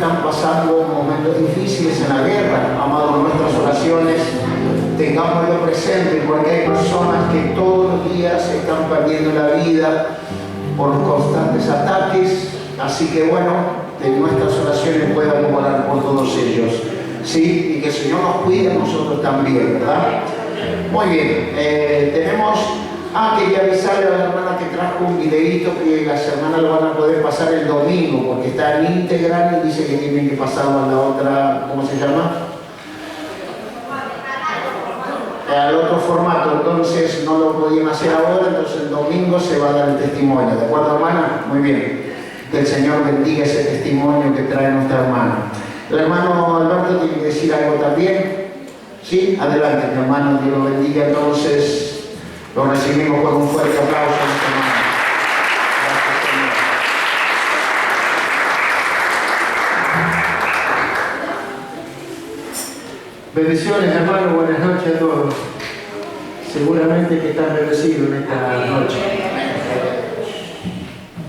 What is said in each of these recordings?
están pasando momentos difíciles en la guerra. Amados, nuestras oraciones tengámoslo presente, porque hay personas que todos los días están perdiendo la vida por constantes ataques. Así que bueno, en nuestras oraciones puedan orar por todos ellos, ¿sí? Y que el Señor nos cuide a nosotros también, ¿verdad? Muy bien, tenemos... quería avisarle a la hermana que trajo un videíto que las hermanas lo van a poder pasar el domingo, porque está en íntegra y dice que tienen que pasarlo a la otra, ¿cómo se llama? Al otro formato, entonces no lo podían hacer ahora, entonces el domingo se va a dar el testimonio, ¿de acuerdo, hermana? Muy bien. Que el Señor bendiga ese testimonio que trae nuestra hermana. El hermano Alberto tiene que decir algo también. ¿Sí? Adelante, mi hermano, Dios lo bendiga. Entonces, lo recibimos con un fuerte aplauso a nuestra hermana. Bendiciones, hermano, buenas noches a todos. Seguramente que están bendecidos en esta noche.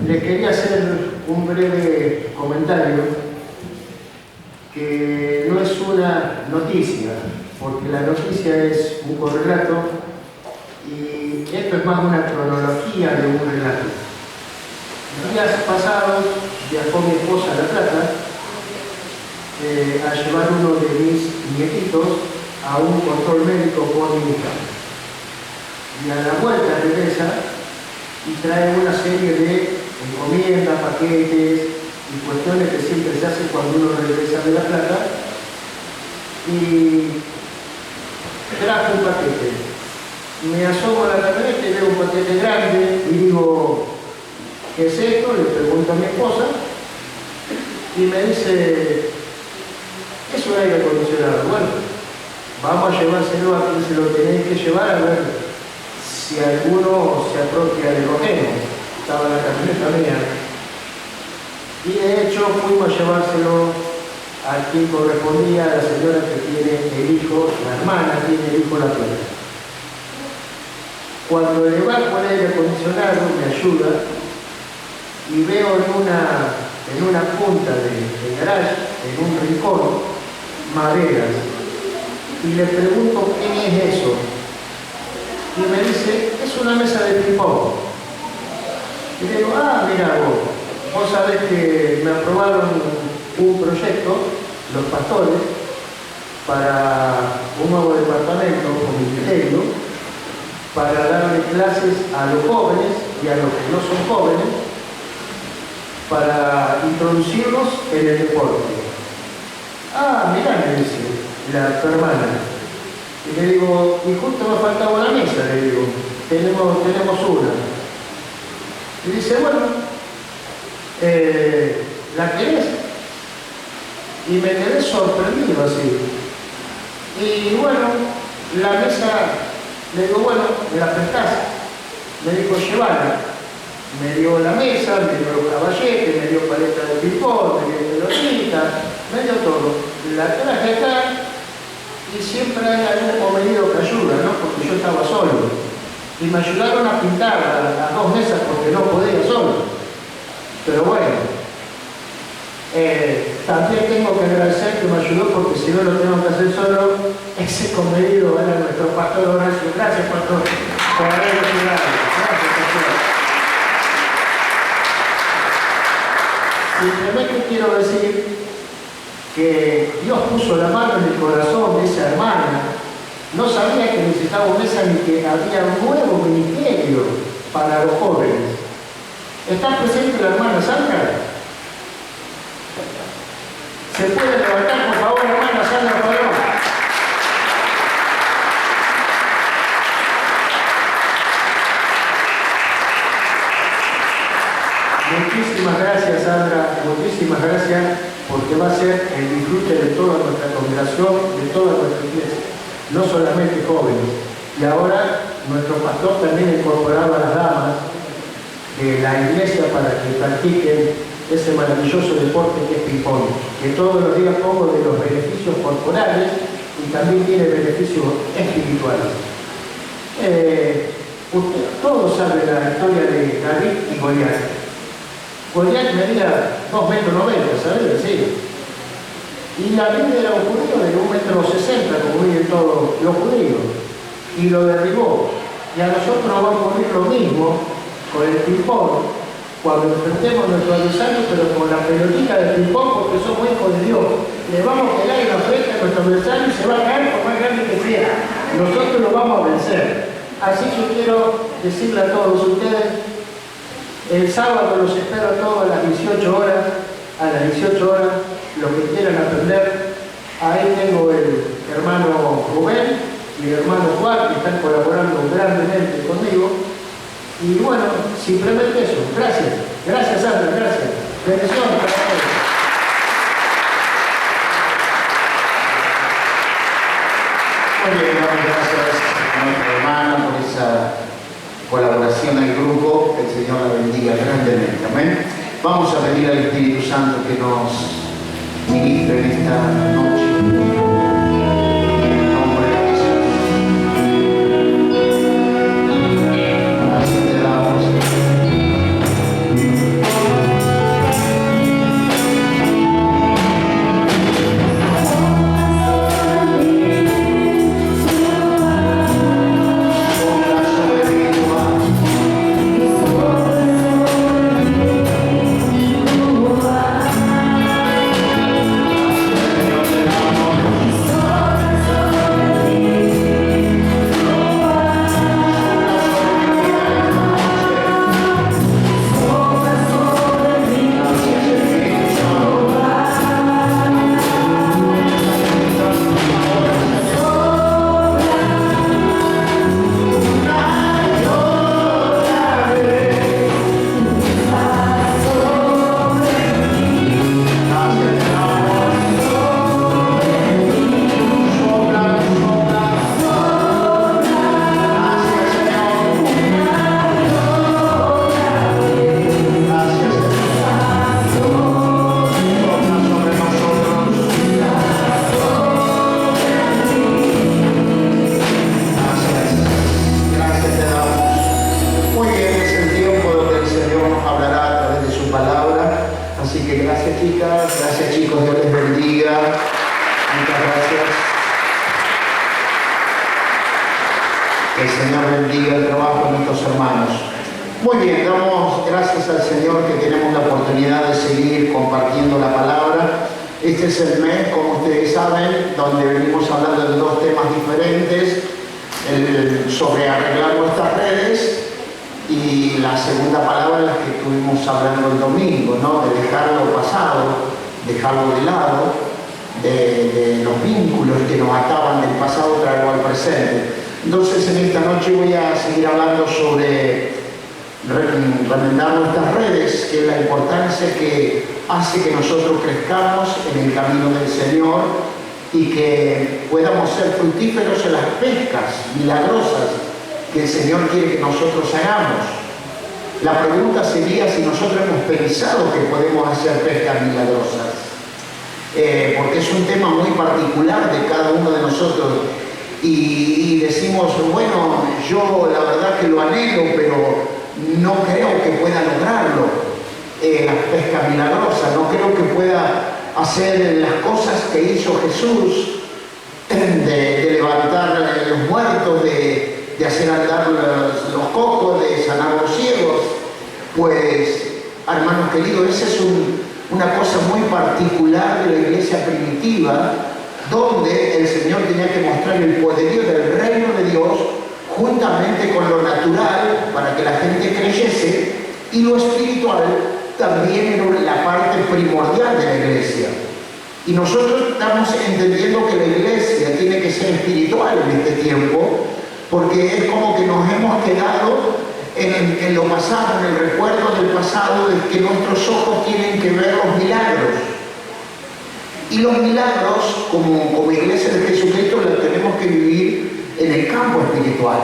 Les quería hacer un breve comentario que no es una noticia, porque la noticia es un correlato y esto es más una cronología de un relato. Días pasados viajó mi esposa a La Plata a llevar uno de mis nietitos a un control médico por mi hija. Y a la vuelta regresa y trae una serie de encomiendas, paquetes y cuestiones que siempre se hacen cuando uno regresa de La Plata. Y trajo un paquete. Me asomo a la camioneta y veo un paquete grande y digo, ¿qué es esto? Le pregunto a mi esposa y me dice, es un aire acondicionado. Bueno, vamos a llevárselo a quien se lo tenéis que llevar a ver si alguno se apropia de lo ajeno. Estaba en la camioneta mía. Y de hecho fuimos a llevárselo a quien correspondía, a la señora que tiene el hijo, la hermana tiene el hijo en La Plata. Cuando le bajo el aire acondicionado me ayuda y veo en una punta del garage, en un rincón, maderas. Y le pregunto, ¿qué es eso? Y me dice, es una mesa de ping-pong. Y le digo, mira vos sabés que me aprobaron un proyecto, los pastores, para un nuevo departamento con ministerio, para darle clases a los jóvenes y a los que no son jóvenes, para introducirlos en el deporte. Mirá, me dice tu hermana. Y le digo, y justo me faltaba una mesa, le digo, tenemos una. Y dice, bueno, ¿la querés? Y me quedé sorprendido así. Y bueno, la mesa, le digo, bueno, me la prestás. Me dijo, llévala. Me dio la mesa, me dio los caballetes, me dio paleta de ping-pong, me dio pelotita, me dio todo. La traje acá y siempre hay algún comedido que ayuda, ¿no? Porque yo estaba solo. Y me ayudaron a pintar las dos mesas porque no podía solo. Pero bueno, también tengo que agradecer que me ayudó porque si no lo tengo que hacer solo, ese comedido era nuestro pastor Horacio. Gracias, pastor, por haberme ayudado. Gracias, pastor. Simplemente quiero decir que Dios puso la mano en el corazón de esa hermana. No sabía que necesitaba una mesa ni que había un nuevo ministerio para los jóvenes. ¿Está presente la hermana Sandra? ¿Se puede levantar, por favor, hermana Sandra Padrón? Muchísimas gracias, Sandra, muchísimas gracias, porque va a ser el disfrute de toda nuestra congregación, de toda nuestra iglesia, no solamente jóvenes. Y ahora nuestro pastor también incorporaba a las damas de la iglesia para que practiquen ese maravilloso deporte que es ping-pong, que todos los días pongo de los beneficios corporales y también tiene beneficios espirituales. Todos saben la historia de David y Goliat. Goliat medía 2,90 m, ¿sabes? Sí. Y la Biblia era un judío de 1,60 m, como viven todos los judíos, y lo derribó. Y a nosotros nos va a ocurrir lo mismo con el ping-pong, cuando enfrentemos a nuestro adversario, pero con la pelotita del ping-pong, porque somos hijos de Dios. Le vamos a pegar en la frente a nuestro adversario y se va a caer por más grande que sea. Nosotros lo vamos a vencer. Así que quiero decirle a todos ustedes, el sábado los espero a todos a las 18 horas, los que quieran aprender. Ahí tengo el hermano Rubén y el hermano Juan, que están colaborando grandemente conmigo. Y bueno, simplemente eso. Gracias. Gracias, Sandra. Gracias. Bendiciones para todos. Muy bien, damos gracias a nuestra hermana por esa colaboración al grupo. Que el Señor la bendiga grandemente. Amén. Vamos a pedir al Espíritu Santo que nos ministre en esta noche. Que el Señor bendiga el trabajo de nuestros hermanos. Muy bien, damos gracias al Señor que tenemos la oportunidad de seguir compartiendo la palabra. Este es el mes, como ustedes saben, donde venimos hablando de dos temas diferentes, sobre arreglar nuestras redes, y la segunda palabra la que estuvimos hablando el domingo, ¿no? De dejar lo pasado, dejarlo de lado, de los vínculos que nos ataban del pasado, traerlo al presente. Entonces en esta noche voy a seguir hablando sobre remendar nuestras redes, que es la importancia que hace que nosotros crezcamos en el camino del Señor y que podamos ser fructíferos en las pescas milagrosas que el Señor quiere que nosotros hagamos. La pregunta sería si nosotros hemos pensado que podemos hacer pescas milagrosas, porque es un tema muy particular de cada uno de nosotros. Y decimos, bueno, yo la verdad que lo anhelo, pero no creo que pueda lograrlo, las pescas milagrosas, no creo que pueda hacer las cosas que hizo Jesús, de levantar los muertos, de hacer andar los cojos, de sanar los ciegos. Pues, hermanos queridos, esa es una cosa muy particular de la iglesia primitiva, donde el Señor tenía que mostrar el poderío del reino de Dios juntamente con lo natural para que la gente creyese, y lo espiritual también era la parte primordial de la iglesia. Y nosotros estamos entendiendo que la iglesia tiene que ser espiritual en este tiempo, porque es como que nos hemos quedado en lo pasado, en el recuerdo del pasado, de que nuestros ojos tienen que ver los milagros. Y los milagros, como iglesia de Jesucristo, los tenemos que vivir en el campo espiritual.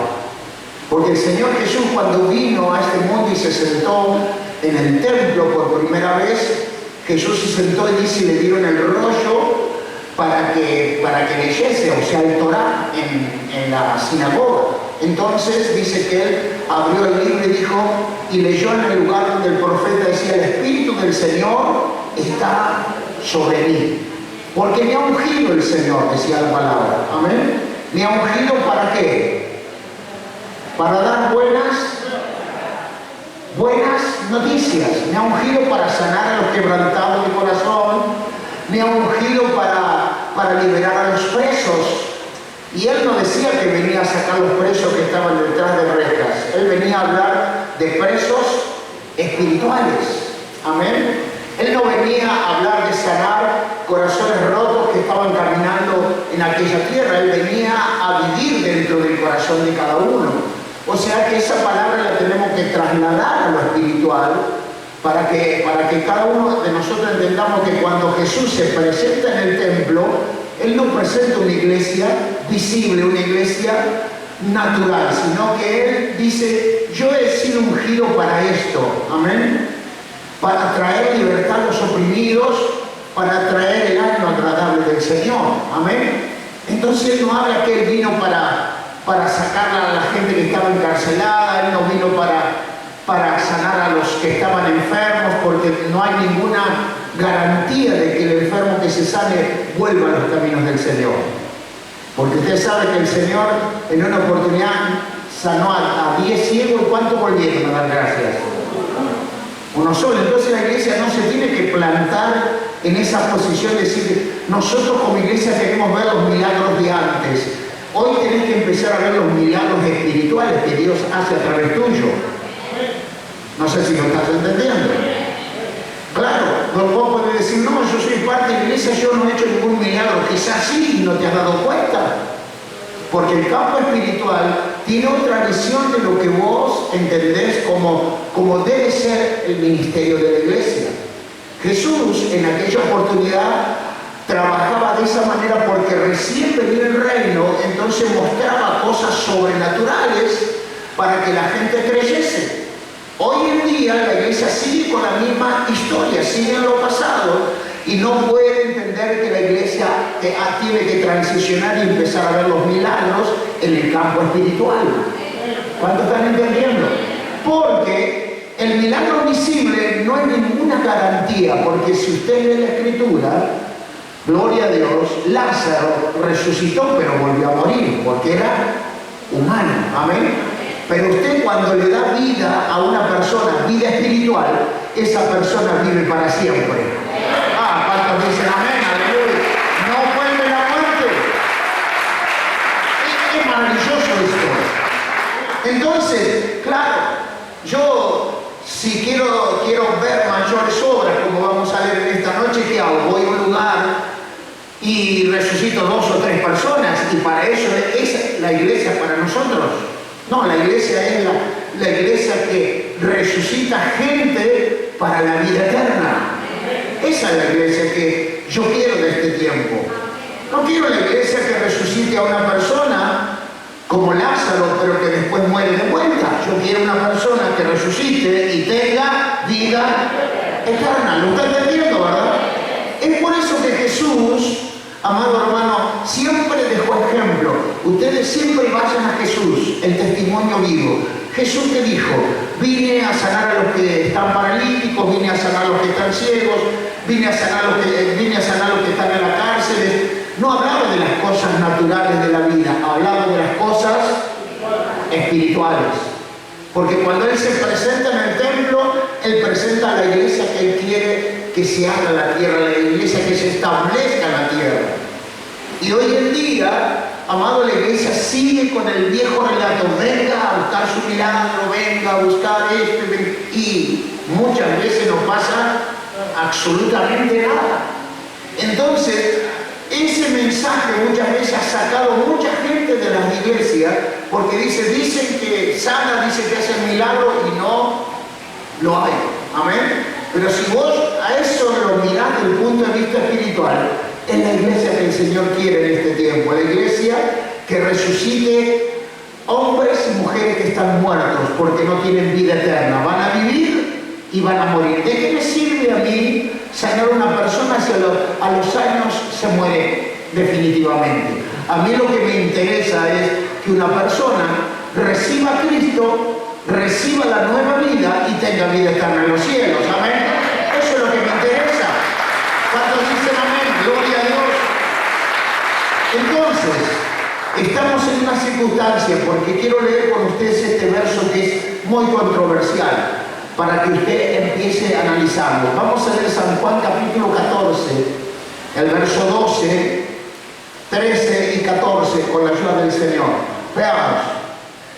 Porque el Señor Jesús, cuando vino a este mundo y se sentó en el templo por primera vez, Jesús se sentó y dice, le dieron el rollo para que leyese, o sea, el Torá en la sinagoga. Entonces dice que él abrió el libro y dijo, y leyó en el lugar donde el profeta decía, el Espíritu del Señor está sobre mí. Porque me ha ungido el Señor, decía la palabra. Amén. ¿Me ha ungido para qué? Para dar buenas noticias. Me ha ungido para sanar a los quebrantados de corazón. Me ha ungido para liberar a los presos. Y él no decía que venía a sacar los presos que estaban detrás de rejas. Él venía a hablar de presos espirituales. Amén. Él no venía a hablar de sanar corazones rotos que estaban caminando en aquella tierra. Él venía a vivir dentro del corazón de cada uno. O sea que esa palabra la tenemos que trasladar a lo espiritual para que cada uno de nosotros entendamos que cuando Jesús se presenta en el templo, Él no presenta una iglesia visible, una iglesia natural, sino que Él dice, yo he sido ungido para esto, amén, para traer libertad a los oprimidos, para traer el año agradable del Señor, amén. Entonces Él no habla que Él vino para sacar a la gente que estaba encarcelada, Él no vino para sanar a los que estaban enfermos, porque no hay ninguna garantía de que el enfermo que se sane vuelva a los caminos del Señor. Porque usted sabe que el Señor en una oportunidad sanó a 10 ciegos. ¿Y cuántos volvieron a dar gracias? Uno solo. Entonces la iglesia no se tiene que plantar en esa posición de decir, nosotros como iglesia queremos ver los milagros de antes. Hoy tenés que empezar a ver los milagros espirituales que Dios hace a través tuyo. No sé si lo estás entendiendo. Claro, vos podés decir, no, yo soy parte de la iglesia, yo no he hecho ningún milagro. Quizás sí, no te has dado cuenta. Porque el campo espiritual tiene otra visión de lo que vos entendés como debe ser el ministerio de la iglesia. Jesús en aquella oportunidad trabajaba de esa manera porque recién venía el reino, entonces mostraba cosas sobrenaturales para que la gente creyese. Hoy en día la iglesia sigue con la misma historia, sigue en lo pasado y no puede entender que la iglesia tiene que transicionar y empezar a ver los milagros en el campo espiritual. ¿Cuántos están entendiendo? Porque el milagro visible no es ninguna garantía, porque si usted lee la Escritura, gloria a Dios, Lázaro resucitó pero volvió a morir porque era humano. Amén. Pero usted cuando le da vida a una persona, vida espiritual, esa persona vive para siempre. Ah, ¿cuántos dicen amén? Aleluya. No vuelve la muerte. Es maravilloso esto. Entonces, claro, yo si quiero ver mayores obras como vamos a leer en esta noche, ¿qué hago? Voy a un lugar y resucito 2 o 3 personas y para eso es la iglesia para nosotros. No, la iglesia es la iglesia que resucita gente para la vida eterna. Esa es la iglesia que yo quiero de este tiempo. No quiero la iglesia que resucite a una persona como Lázaro, pero que después muere de vuelta. Yo quiero una persona que resucite y tenga vida eterna. ¿Lo está entendiendo, verdad? Es por eso que Jesús, amado hermano, siempre dejó ejemplo. Ustedes siempre vayan a Jesús, el testimonio vivo. Jesús te dijo, vine a sanar a los que están paralíticos, vine a sanar a los que están ciegos, vine a sanar a los que están en la cárcel. No hablaba de las cosas naturales de la vida, hablaba de las cosas espirituales. Porque cuando Él se presenta en el templo, Él presenta a la iglesia que Él quiere que se haga en la tierra, la iglesia que se establezca en la tierra. Y hoy en día, amado, la iglesia sigue con el viejo relato, venga a buscar su milagro, venga a buscar esto, y muchas veces no pasa absolutamente nada. Entonces, ese mensaje muchas veces ha sacado mucha gente de las iglesias, porque dicen que sana, dicen que hace milagro y no lo hay. Amén. Pero si vos a eso lo mirás desde el punto de vista espiritual, es la iglesia que el Señor quiere en este tiempo, la iglesia que resucite hombres y mujeres que están muertos porque no tienen vida eterna, van a vivir y van a morir. ¿De qué me sirve a mí sanar a una persona si a los años se muere definitivamente? A mí lo que me interesa es que una persona reciba a Cristo, reciba la nueva vida y tenga vida eterna en los cielos. Amén. Eso es lo que me interesa. ¿Cuántos dicen amén? Gloria a Dios. Entonces, estamos en una circunstancia, porque quiero leer con ustedes este verso que es muy controversial, para que usted empiece a analizarlo. Vamos a leer San Juan capítulo 14, el verso 12, 13 y 14, con la ayuda del Señor. Veamos.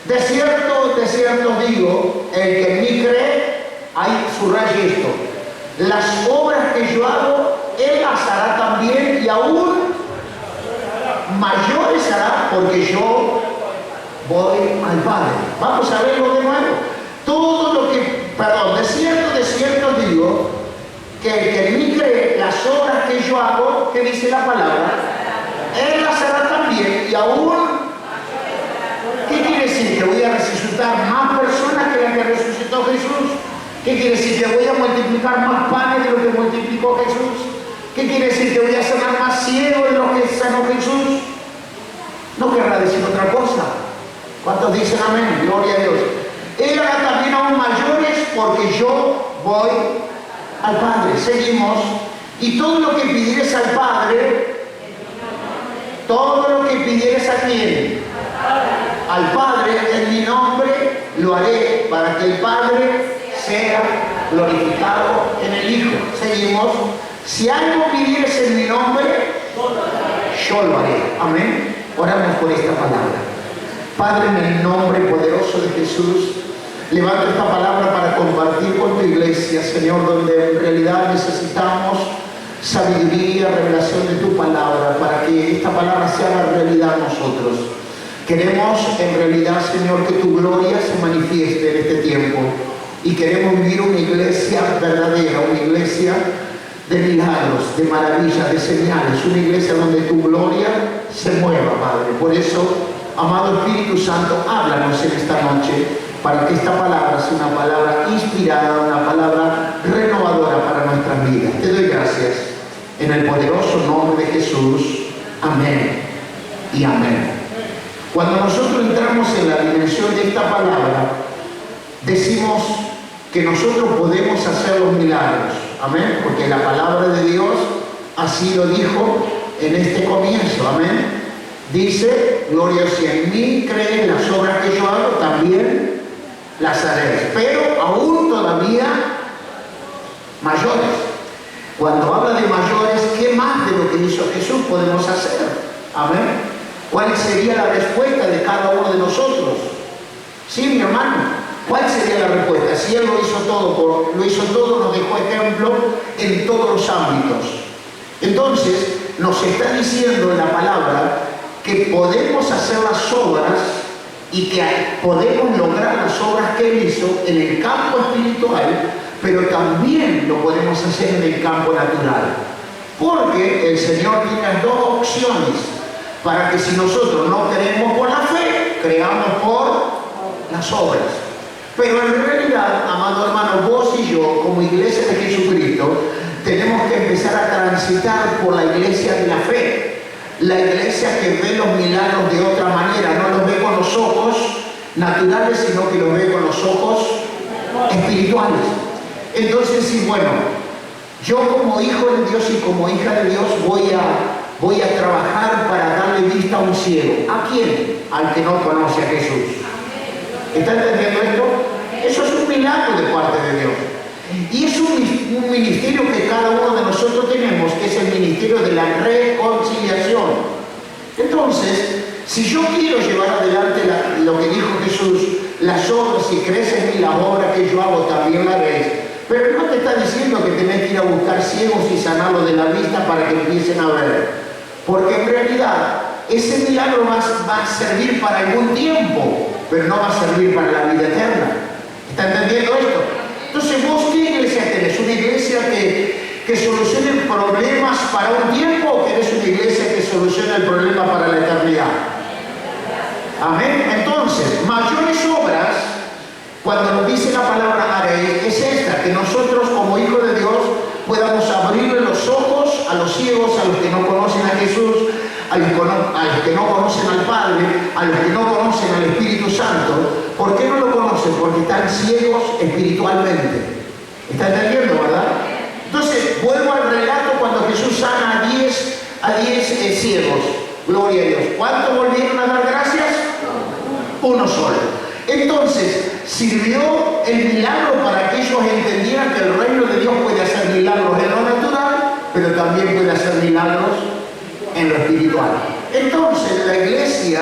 De cierto digo, el que en mí cree, ahí subraya esto: las obras que yo hago, él las hará también, y aún mayores hará, porque yo voy al Padre. Vamos a verlo de nuevo. Todo lo que, perdón, de cierto digo, que el que en mí cree, las obras que yo hago, que dice la palabra, él las hará también, y aún, ¿qué quiere decir? Que voy a resucitar más personas que las que resucitó Jesús. ¿Qué quiere decir? Que voy a multiplicar más panes de lo que multiplicó Jesús. ¿Qué quiere decir? Que voy a sanar más ciegos de lo que sanó Jesús. No querrá decir otra cosa. ¿Cuántos dicen amén? Gloria a Dios. Él hará también aún mayores, porque yo voy al Padre. Seguimos. Y todo lo que pidieres al Padre, todo lo que pidieres a quién, al Padre, en mi nombre, lo haré, para que el Padre sea glorificado en el Hijo. Seguimos. Si algo pidieres en mi nombre, yo lo haré. Amén. Oramos por esta palabra. Padre, en el nombre poderoso de Jesús, levanto esta palabra para compartir con tu iglesia, Señor, donde en realidad necesitamos sabiduría, revelación de tu palabra, para que esta palabra se haga realidad a nosotros. Queremos en realidad, Señor, que tu gloria se manifieste en este tiempo, y queremos vivir una iglesia verdadera, una iglesia de milagros, de maravillas, de señales, una iglesia donde tu gloria se mueva, Padre. Por eso, amado Espíritu Santo, háblanos en esta noche, para que esta palabra sea una palabra inspirada, una palabra renovadora para nuestras vidas. Te doy gracias en el poderoso nombre de Jesús. Amén y amén. Cuando nosotros entramos en la dimensión de esta palabra, decimos que nosotros podemos hacer los milagros. Amén, porque la palabra de Dios así lo dijo en este comienzo. Amén. Dice, gloria a Dios, si en mí creen, las obras que yo hago, también las haré, pero aún todavía mayores. Cuando habla de mayores, ¿qué más de lo que hizo Jesús podemos hacer? Amén. ¿Cuál sería la respuesta de cada uno de nosotros? Sí, mi hermano. ¿Cuál sería la respuesta? Si Él lo hizo todo, nos dejó ejemplo en todos los ámbitos. Entonces, nos está diciendo en la palabra que podemos hacer las obras y que podemos lograr las obras que Él hizo en el campo espiritual, pero también lo podemos hacer en el campo natural. Porque el Señor tiene dos opciones para que si nosotros no creemos por la fe, creamos por las obras. Pero en realidad, amado hermano, vos y yo, como iglesia de Jesucristo, tenemos que empezar a transitar por la iglesia de la fe. La iglesia que ve los milagros de otra manera, no los ve con los ojos naturales, sino que los ve con los ojos espirituales. Entonces, sí, bueno, yo como hijo de Dios y como hija de Dios voy a trabajar para darle vista a un ciego. ¿A quién? Al que no conoce a Jesús. ¿Está entendiendo esto? Eso es un milagro de parte de Dios. Y es un ministerio que cada uno de nosotros tenemos, que es el ministerio de la reconciliación. Entonces, si yo quiero llevar adelante lo que dijo Jesús, las obras, si crees en mí, las obras que yo hago también las haréis. Pero no te está diciendo que tenés que ir a buscar ciegos y sanarlos de la vista para que empiecen a ver. Porque en realidad, ese milagro va a servir para algún tiempo, pero no va a servir para la vida eterna. ¿Está entendiendo esto? Entonces, ¿vos qué iglesia tenés? ¿Una iglesia que solucione problemas para un tiempo o querés una iglesia que solucione el problema para la eternidad? Amén. Entonces, mayores obras, cuando nos dice la palabra haréis, es esta, que nosotros como hijos de Dios podamos abrirle los ojos a los ciegos, a los que no conocen a Jesús, a los que no conocen al Padre, a los que no conocen al Espíritu Santo. ¿Por qué no lo conocen? Porque están ciegos espiritualmente. ¿Está entendiendo, verdad? Entonces, vuelvo al relato cuando Jesús sana a 10 ciegos. Gloria a Dios. ¿Cuántos volvieron a dar gracias? Uno solo. Entonces, sirvió el milagro para que ellos entendieran que el reino de Dios puede hacer milagros en lo natural, pero también puede hacer milagros en lo espiritual. Entonces, la iglesia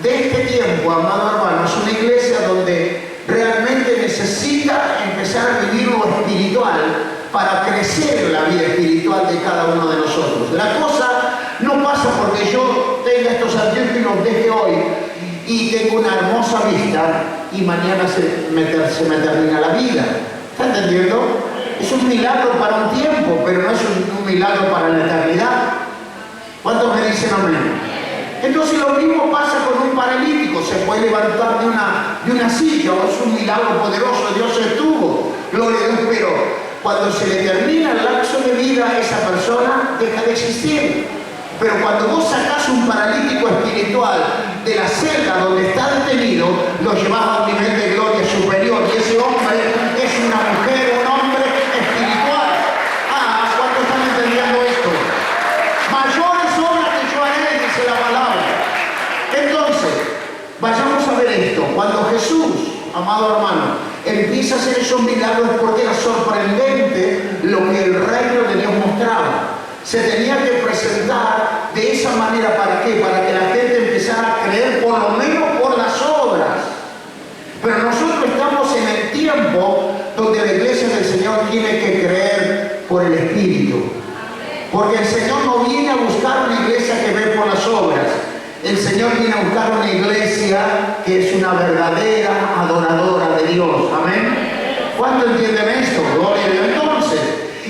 de este tiempo, amado hermano, es una iglesia donde realmente necesita empezar a vivir lo espiritual para crecer en la vida espiritual de cada uno de nosotros. La cosa no pasa porque yo tenga estos anteojos y los deje hoy y tengo una hermosa vista y mañana se me termina la vida. ¿Está entendiendo? Es un milagro para un tiempo, pero no es un milagro para la eternidad. ¿Cuántos me dicen amén? Entonces lo mismo pasa con un paralítico. Se puede levantar de una silla, o es un milagro poderoso, Dios estuvo, gloria a Dios, pero cuando se le termina el lapso de vida a esa persona, deja de existir. Pero cuando vos sacás un paralítico espiritual de la celda donde está detenido, lo llevas a un nivel de gloria superior, y ese hombre es una mujer, un hombre espiritual. ¿Cuántos están entendiendo esto? Mayores obras que yo haré, dice la palabra. Entonces, vayamos a ver esto. Cuando Jesús, amado hermano, empieza a hacer esos milagros, porque era sorprendente lo que el reino de Dios mostraba. Se tenía que presentar de esa manera. ¿Para qué? Para que la gente empezara a creer, por lo menos por las obras. Pero nosotros estamos en el tiempo donde la iglesia del Señor tiene que creer por el Espíritu. Porque el Señor no viene a buscar una iglesia que ve por las obras. El Señor viene a buscar una iglesia que es una verdadera adoradora de Dios. Amén. ¿Cuánto entienden esto? Gloria a Dios. Entonces,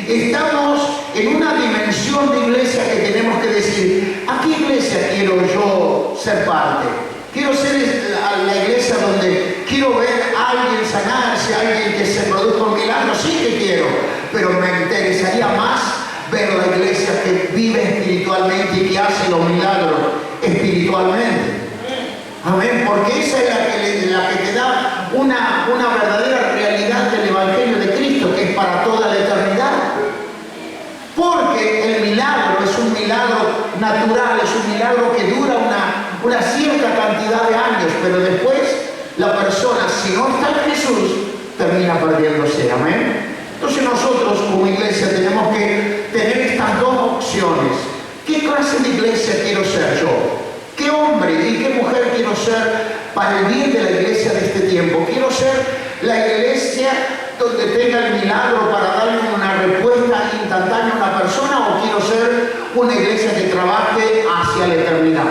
estamos en una dimensión de iglesia que tenemos que decir: ¿a qué iglesia quiero yo ser parte? Quiero ser la iglesia donde quiero ver a alguien sanarse, a alguien que se produzca un milagro. Sí que quiero, pero me interesaría más ver la iglesia que vive espiritualmente y que hace los milagros espiritualmente. Amén, porque esa es la que te da una verdadera realidad del Evangelio de Cristo, que es para toda la eternidad. Porque el milagro es un milagro natural, es un milagro que dura una cierta cantidad de años, pero después la persona, si no está en Jesús, termina perdiéndose. Amén. Entonces nosotros como iglesia tenemos que tener estas dos opciones. ¿Qué clase de iglesia quiero ser yo? ¿Qué hombre y qué mujer quiero ser para el bien de la iglesia de este tiempo? ¿Quiero ser la iglesia donde tenga el milagro para darle una respuesta instantánea a una persona, o quiero ser una iglesia que trabaje hacia la eternidad?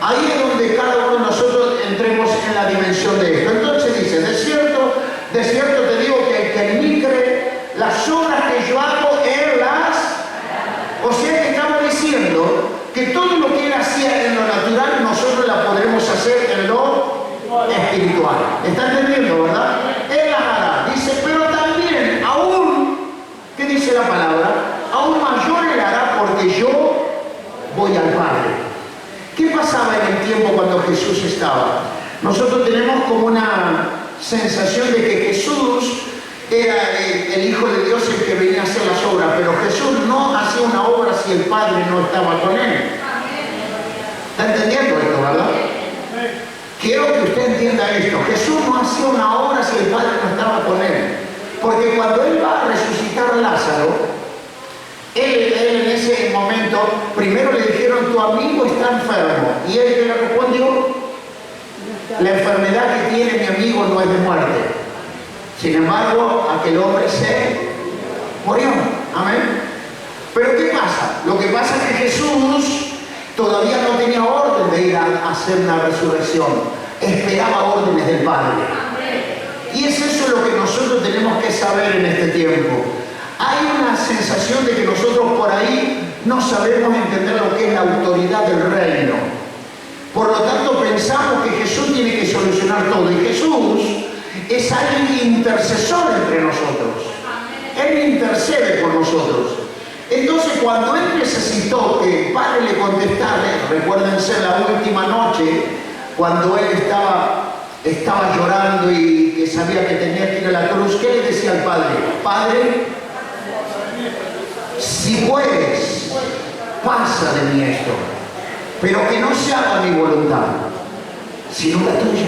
Ahí es donde cada uno de nosotros entremos en la dimensión de esto. Entonces dice: de cierto te digo que el que en mí cree, las obras que yo hago, él las... O sea que estamos diciendo que todo lo que él hacía en lo natural, nosotros la podremos hacer en lo espiritual. ¿Está entendiendo, verdad? Él las hará. Dice, pero también, aún, ¿qué dice la palabra? Aún mayor él hará, porque yo voy al Padre. ¿Qué pasaba en el tiempo cuando Jesús estaba? Nosotros tenemos como una sensación de que Jesús era el Hijo de Dios, el que venía a hacer las obras, pero Jesús no hacía una obra si el Padre no estaba con él. ¿Está entendiendo esto, verdad? Quiero que usted entienda esto. Jesús no hacía una obra si el Padre no estaba con él. Porque cuando él va a resucitar a Lázaro, él en ese momento, primero le dijeron: tu amigo está enfermo. Y él que le respondió: la enfermedad que tiene mi amigo no es de muerte. Sin embargo, aquel hombre se murió. Amén. Pero ¿qué pasa? Lo que pasa es que Jesús todavía no tenía orden de ir a hacer una resurrección. Esperaba órdenes del Padre. Y es eso lo que nosotros tenemos que saber en este tiempo. Hay una sensación de que nosotros por ahí no sabemos entender lo que es la autoridad del reino. Por lo tanto, pensamos que Jesús tiene que solucionar todo. Y Jesús es alguien intercesor entre nosotros. Él intercede por nosotros. Entonces, cuando él necesitó que el Padre le contestara, recuérdense la última noche, cuando él estaba llorando y que sabía que tenía que ir a la cruz, ¿qué le decía al Padre? Padre, si puedes, pasa de mí esto. pero que no se haga mi voluntad, sino la tuya.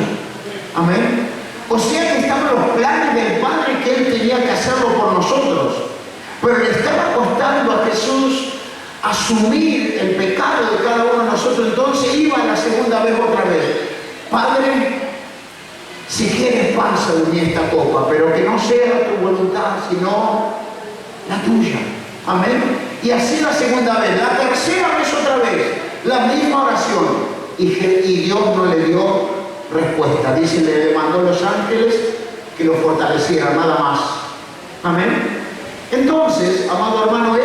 Amén. O sea que estaban los planes del Padre que Él tenía que hacerlo por nosotros, pero le estaba costando a Jesús asumir el pecado de cada uno de nosotros. Entonces iba la segunda vez otra vez: Padre, si quieres pasa de mí esta copa, pero que no sea tu voluntad, sino la tuya. Amén. Y así la segunda vez, la tercera vez otra vez, la misma oración. Y Dios no le dio respuesta. Dice, le mandó a los ángeles que lo fortalecieran, nada más. Amén. Entonces, amado hermano,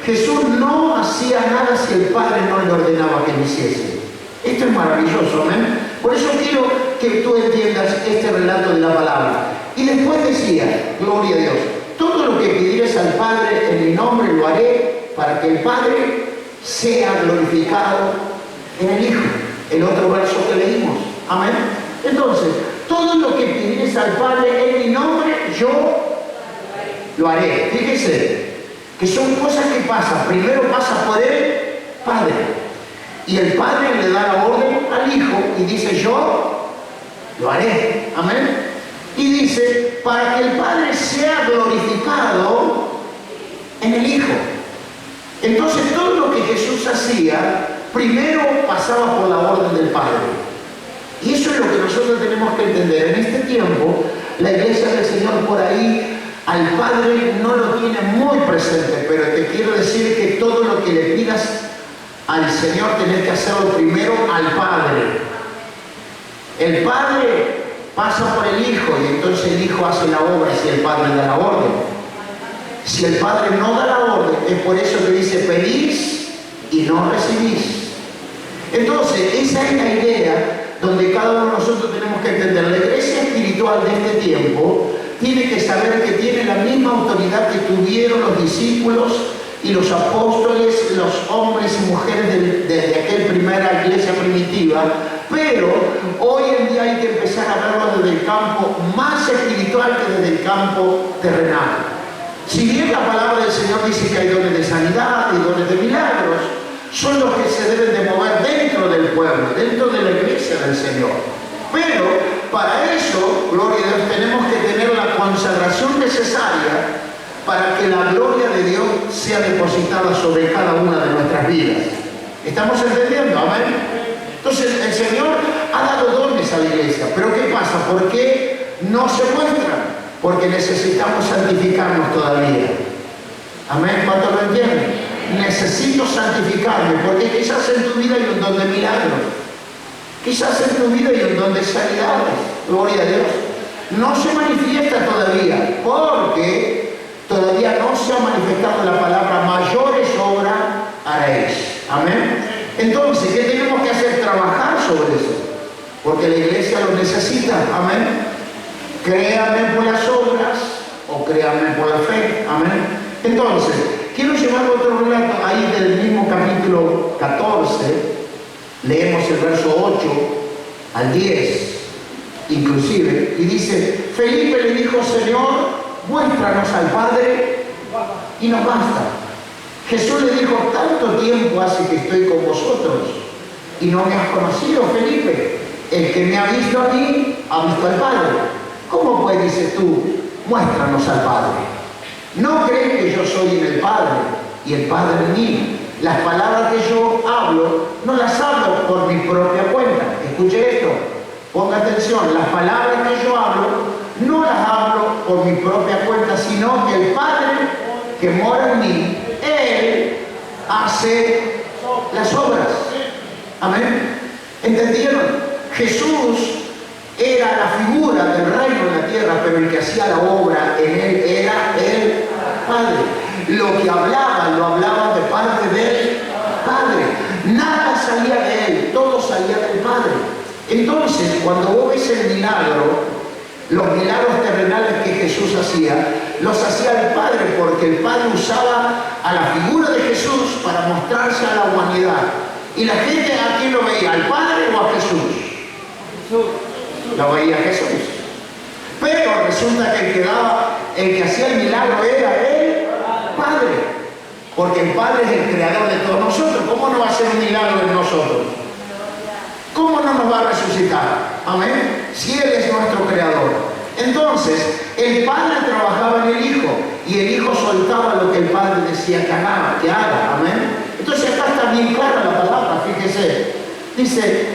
Jesús no hacía nada si el Padre no le ordenaba que lo hiciese. Esto es maravilloso, amén. Por eso quiero que tú entiendas este relato de la palabra. Y después decía, gloria a Dios, todo lo que pidieres al Padre en mi nombre lo haré, para que el Padre sea glorificado en el Hijo. El otro verso que leímos. Amén. Entonces, todo lo que pidieres al Padre en mi nombre, yo lo haré. Fíjese que son cosas que pasan. Primero pasa por el Padre. Y el Padre le da la orden al Hijo y dice, yo lo haré. Amén. Y dice, para que el Padre sea glorificado en el Hijo. Entonces todo lo que Jesús hacía, primero pasaba por la orden del Padre. Y eso es lo que nosotros tenemos que entender. En este tiempo, la iglesia del Señor por ahí, al Padre no lo tiene muy presente, pero te quiero decir que todo lo que le pidas al Señor, tenés que hacerlo primero al Padre. El Padre pasa por el Hijo y entonces el Hijo hace la obra si el Padre da la orden. Si el Padre no da la orden, es por eso que dice, pedís y no recibís. Entonces, esa es la idea donde cada uno de nosotros tenemos que entender. La iglesia espiritual de este tiempo tiene que saber que tiene la misma autoridad que tuvieron los discípulos y los apóstoles, los hombres y mujeres de aquella primera iglesia primitiva, pero hoy en día hay que empezar a verlo desde el campo más espiritual que desde el campo terrenal. Si bien la palabra del Señor dice que hay dones de sanidad y dones de milagros, son los que se deben de mover dentro del pueblo, dentro de la iglesia del Señor. Pero para eso, gloria a Dios, tenemos que tener la consagración necesaria para que la gloria de Dios sea depositada sobre cada una de nuestras vidas. ¿Estamos entendiendo? Amén. Entonces el Señor ha dado dones a la iglesia, pero ¿qué pasa? ¿Por qué no se muestran? Porque necesitamos santificarnos todavía. Amén. ¿Cuánto lo entienden? Necesito santificarme, porque quizás en tu vida hay un don de milagros, quizás en tu vida hay un don de sanidades, gloria a Dios. No se manifiesta todavía, porque todavía no se ha manifestado la palabra mayores obras haréis. Amén. Entonces, ¿qué tenemos que hacer? Trabajar sobre eso, porque la iglesia lo necesita. Amén. Créanme por las obras o créanme por la fe. Amén. Entonces, quiero llevar otro relato ahí del mismo capítulo 14. Leemos el verso 8 al 10, inclusive, y dice, Felipe le dijo, Señor, muéstranos al Padre y nos basta. Jesús le dijo, tanto tiempo hace que estoy con vosotros y no me has conocido, Felipe. El que me ha visto a mí, ha visto al Padre. ¿Cómo pues dices tú, muéstranos al Padre? ¿No crees que yo soy en el Padre y el Padre en mí? Las palabras que yo hablo, no las hablo por mi propia cuenta. Escuche esto, ponga atención. Las palabras que yo hablo, no las hablo por mi propia cuenta, sino que el Padre que mora en mí, Él hace las obras. Amén. ¿Entendieron? Jesús era la figura del reino en la tierra, pero el que hacía la obra en Él era el Padre. Lo que hablaba, lo hablaba de parte del Padre. Nada salía de Él, todo salía del Padre. Entonces, cuando vos ves el milagro, los milagros terrenales que Jesús hacía, los hacía el Padre, porque el Padre usaba a la figura de Jesús para mostrarse a la humanidad. Y la gente, ¿a quién lo veía? ¿Al Padre o a Jesús? Lo veía a Jesús. Pero resulta que el que hacía el milagro era el Padre, porque el Padre es el creador de todos nosotros. ¿Cómo no va a hacer un milagro en nosotros? Amén. Si Él es nuestro creador. Entonces, el Padre trabajaba en el Hijo y el Hijo soltaba lo que el Padre decía que haga. Amén. Entonces acá está bien clara la palabra, fíjese. Dice,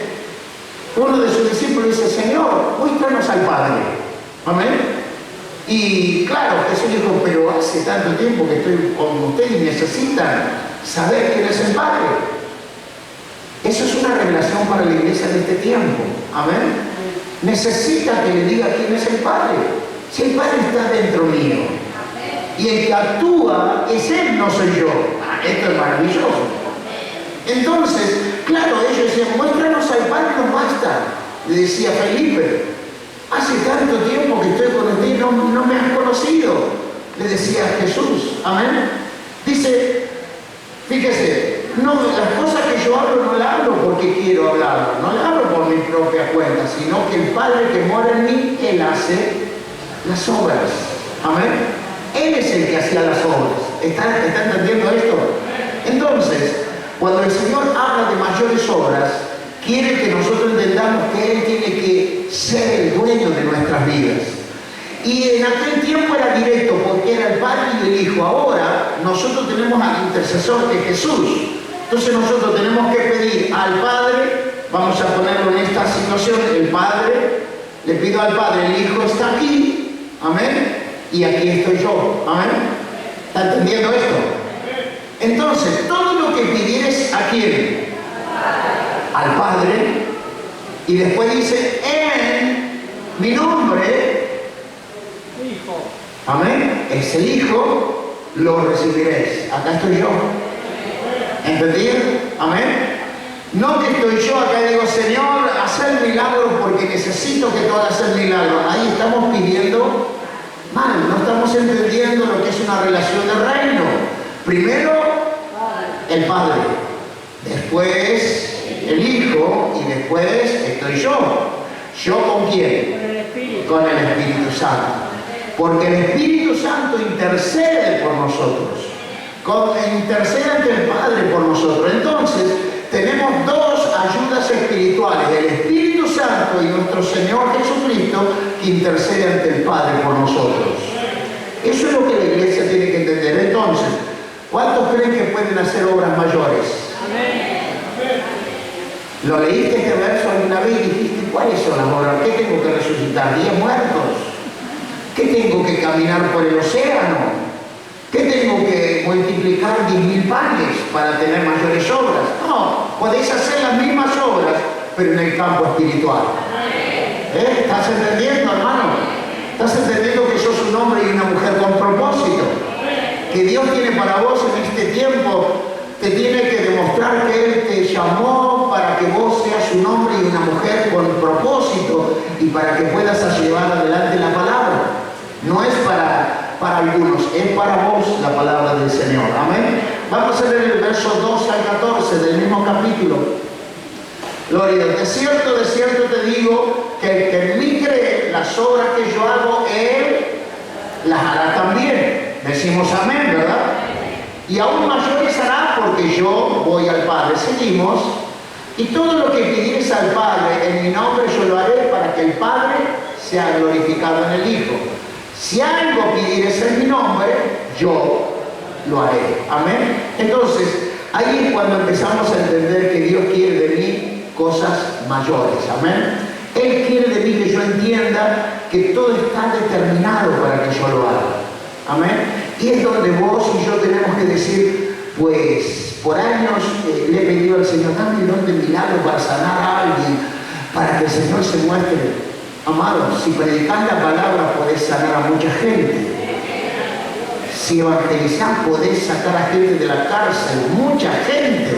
uno de sus discípulos dice, Señor, muéstranos al Padre. Amén. Y claro, Jesús dijo, pero hace tanto tiempo que estoy con ustedes y necesitan saber quién es el Padre. Eso es una revelación para la iglesia de este tiempo. Amén. Necesita que le diga quién es el Padre. Si el Padre está dentro mío y el que actúa es Él, no soy yo. Esto es maravilloso. Entonces, claro, ellos decían, muéstranos al Padre, nos basta. Le decía Felipe, hace tanto tiempo que estoy con usted y no me has conocido. Le decía Jesús. Amén. Dice, fíjese, no, las cosas que yo hablo no las hablo porque quiero hablarlo, no las hablo por mi propia cuenta, sino que el Padre que mora en mí, Él hace las obras. Amén. Él es el que hacía las obras. ¿Está entendiendo esto? Entonces, cuando el Señor habla de mayores obras, quiere que nosotros entendamos que Él tiene que ser el dueño de nuestras vidas. Y en aquel tiempo era directo porque era el Padre y el Hijo. Ahora nosotros tenemos al intercesor que es Jesús. Entonces nosotros tenemos que pedir al Padre, vamos a ponerlo en esta situación, el Padre, le pido al Padre, el Hijo está aquí, amén, y aquí estoy yo, amén. ¿Está entendiendo esto? Entonces, todo lo que pidieres, ¿a quién? Al Padre, y después dice, en mi nombre, Hijo. Amén. Es el Hijo, lo recibiréis. Acá estoy yo. ¿Entendido? Amén. No que estoy yo acá y digo, Señor, haz el milagro porque necesito que tú hagas el milagro. Ahí estamos pidiendo mal, no estamos entendiendo lo que es una relación de reino. Primero, el Padre. Después, el Hijo. Y después, estoy yo. ¿Yo con quién? Con el Espíritu Santo. Porque el Espíritu Santo intercede por nosotros. Intercede ante el Padre por nosotros. Entonces, tenemos dos ayudas espirituales, el Espíritu Santo y nuestro Señor Jesucristo, que intercede ante el Padre por nosotros. Eso es lo que la iglesia tiene que entender. Entonces, ¿cuántos creen que pueden hacer obras mayores? Amén. ¿Lo leíste este verso alguna vez y dijiste, cuáles son las obras? ¿Qué tengo que resucitar? ¿10 muertos? ¿Qué tengo que caminar por el océano? ¿Qué tengo que multiplicar 10.000 panes para tener mayores obras? No, podéis hacer las mismas obras, pero en el campo espiritual. ¿Estás entendiendo, hermano? ¿Estás entendiendo que sos un hombre y una mujer con propósito? Que Dios tiene para vos en este tiempo, te tiene que demostrar que Él te llamó para que vos seas un hombre y una mujer con propósito y para que puedas llevar adelante la palabra. No es para algunos, es para vos la palabra del Señor. Amén. Vamos a leer el verso 2 al 14 del mismo capítulo. Gloria a Dios. De cierto te digo que el que en mí cree, las obras que yo hago, Él las hará también. Decimos amén, ¿verdad? Y aún mayores hará porque yo voy al Padre. Seguimos. Y todo lo que pidieres al Padre en mi nombre yo lo haré para que el Padre sea glorificado en el Hijo. Si algo pidieres en mi nombre, yo lo haré. Amén. Entonces, ahí es cuando empezamos a entender que Dios quiere de mí cosas mayores. Amén. Él quiere de mí que yo entienda que todo está determinado para que yo lo haga. Amén. Y es donde vos y yo tenemos que decir, pues, por años le he pedido al Señor, dame un don de milagro para sanar a alguien, para que el Señor se muestre. Amados, si predicas la palabra podés sanar a mucha gente. Si evangelizás podés sacar a gente de la cárcel, mucha gente.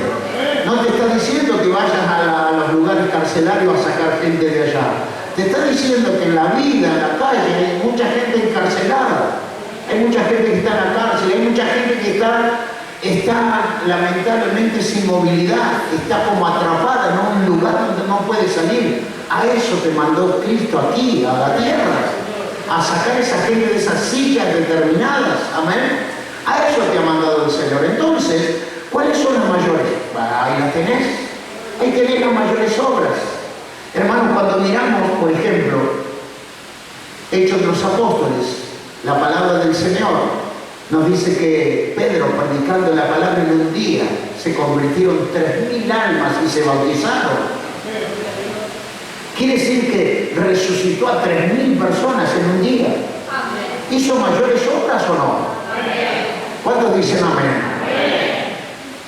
No te está diciendo que vayas a los lugares carcelarios a sacar gente de allá. Te está diciendo que en la vida, en la calle, hay mucha gente encarcelada. Hay mucha gente que está en la cárcel, hay mucha gente que está lamentablemente sin movilidad, está como atrapada en un lugar donde no puede salir. A eso te mandó Cristo aquí, a la tierra, a sacar a esa gente de esas sillas determinadas. Amén. A eso te ha mandado el Señor. Entonces, ¿cuáles son las mayores? Ahí las tenés. Ahí tenés las mayores obras. Hermanos, cuando miramos, por ejemplo, Hechos de los Apóstoles, la palabra del Señor, nos dice que Pedro, predicando la palabra en un día, se convirtieron 3.000 almas y se bautizaron. Quiere decir que resucitó a 3.000 personas en un día. ¿Hizo mayores obras o no? ¿Cuántos dicen amén?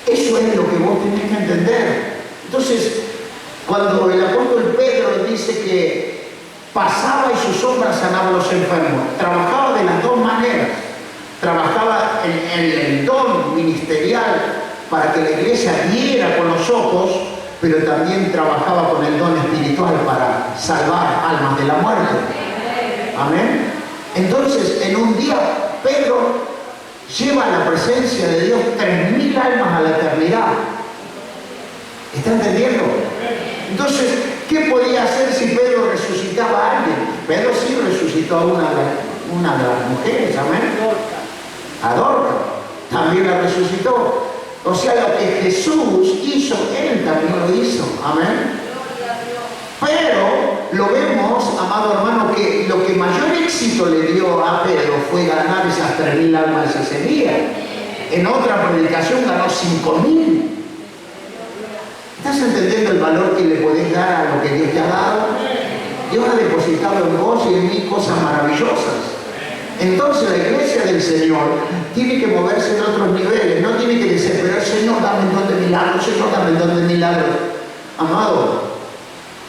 Eso es lo que vos tenés que entender. Entonces, cuando el apóstol Pedro dice que pasaba y sus obras sanaban a los enfermos, trabajaba de las dos maneras. Trabajaba en el don ministerial para que la iglesia viera con los ojos, pero también trabajaba con el don espiritual para salvar almas de la muerte. Amén. Entonces, en un día, Pedro lleva a la presencia de Dios 3.000 almas a la eternidad. ¿Está entendiendo? Entonces, ¿qué podía hacer si Pedro resucitaba a alguien? Pedro sí resucitó a una de las mujeres, amén. A Dorcas, también la resucitó. O sea, lo que Jesús hizo, Él también lo hizo, amén. Pero lo vemos, amado hermano, que lo que mayor éxito le dio a Pedro fue ganar esas 3.000 almas ese día. En otra predicación ganó 5.000. ¿Estás entendiendo el valor que le podés dar a lo que Dios te ha dado? Dios ha depositado en vos y en mí cosas maravillosas. Entonces la iglesia del Señor tiene que moverse en otros niveles, no tiene que desesperar, Señor, dame un don de milagros, Señor, dame un don de milagros. Amado,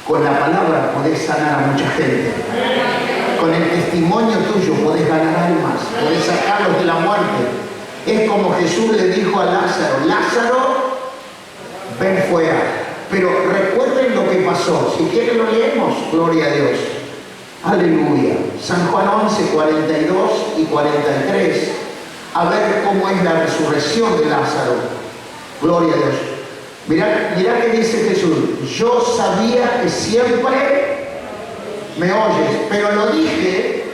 con la palabra podés sanar a mucha gente. Con el testimonio tuyo podés ganar almas, podés sacarlos de la muerte. Es como Jesús le dijo a Lázaro, Lázaro, ven fuera. Pero recuerden lo que pasó. Si quieren lo leemos, gloria a Dios. Aleluya. San Juan 11, 42 y 43. A ver cómo es la resurrección de Lázaro. Gloria a Dios. Mirá que dice Jesús. Yo sabía que siempre me oyes, pero lo dije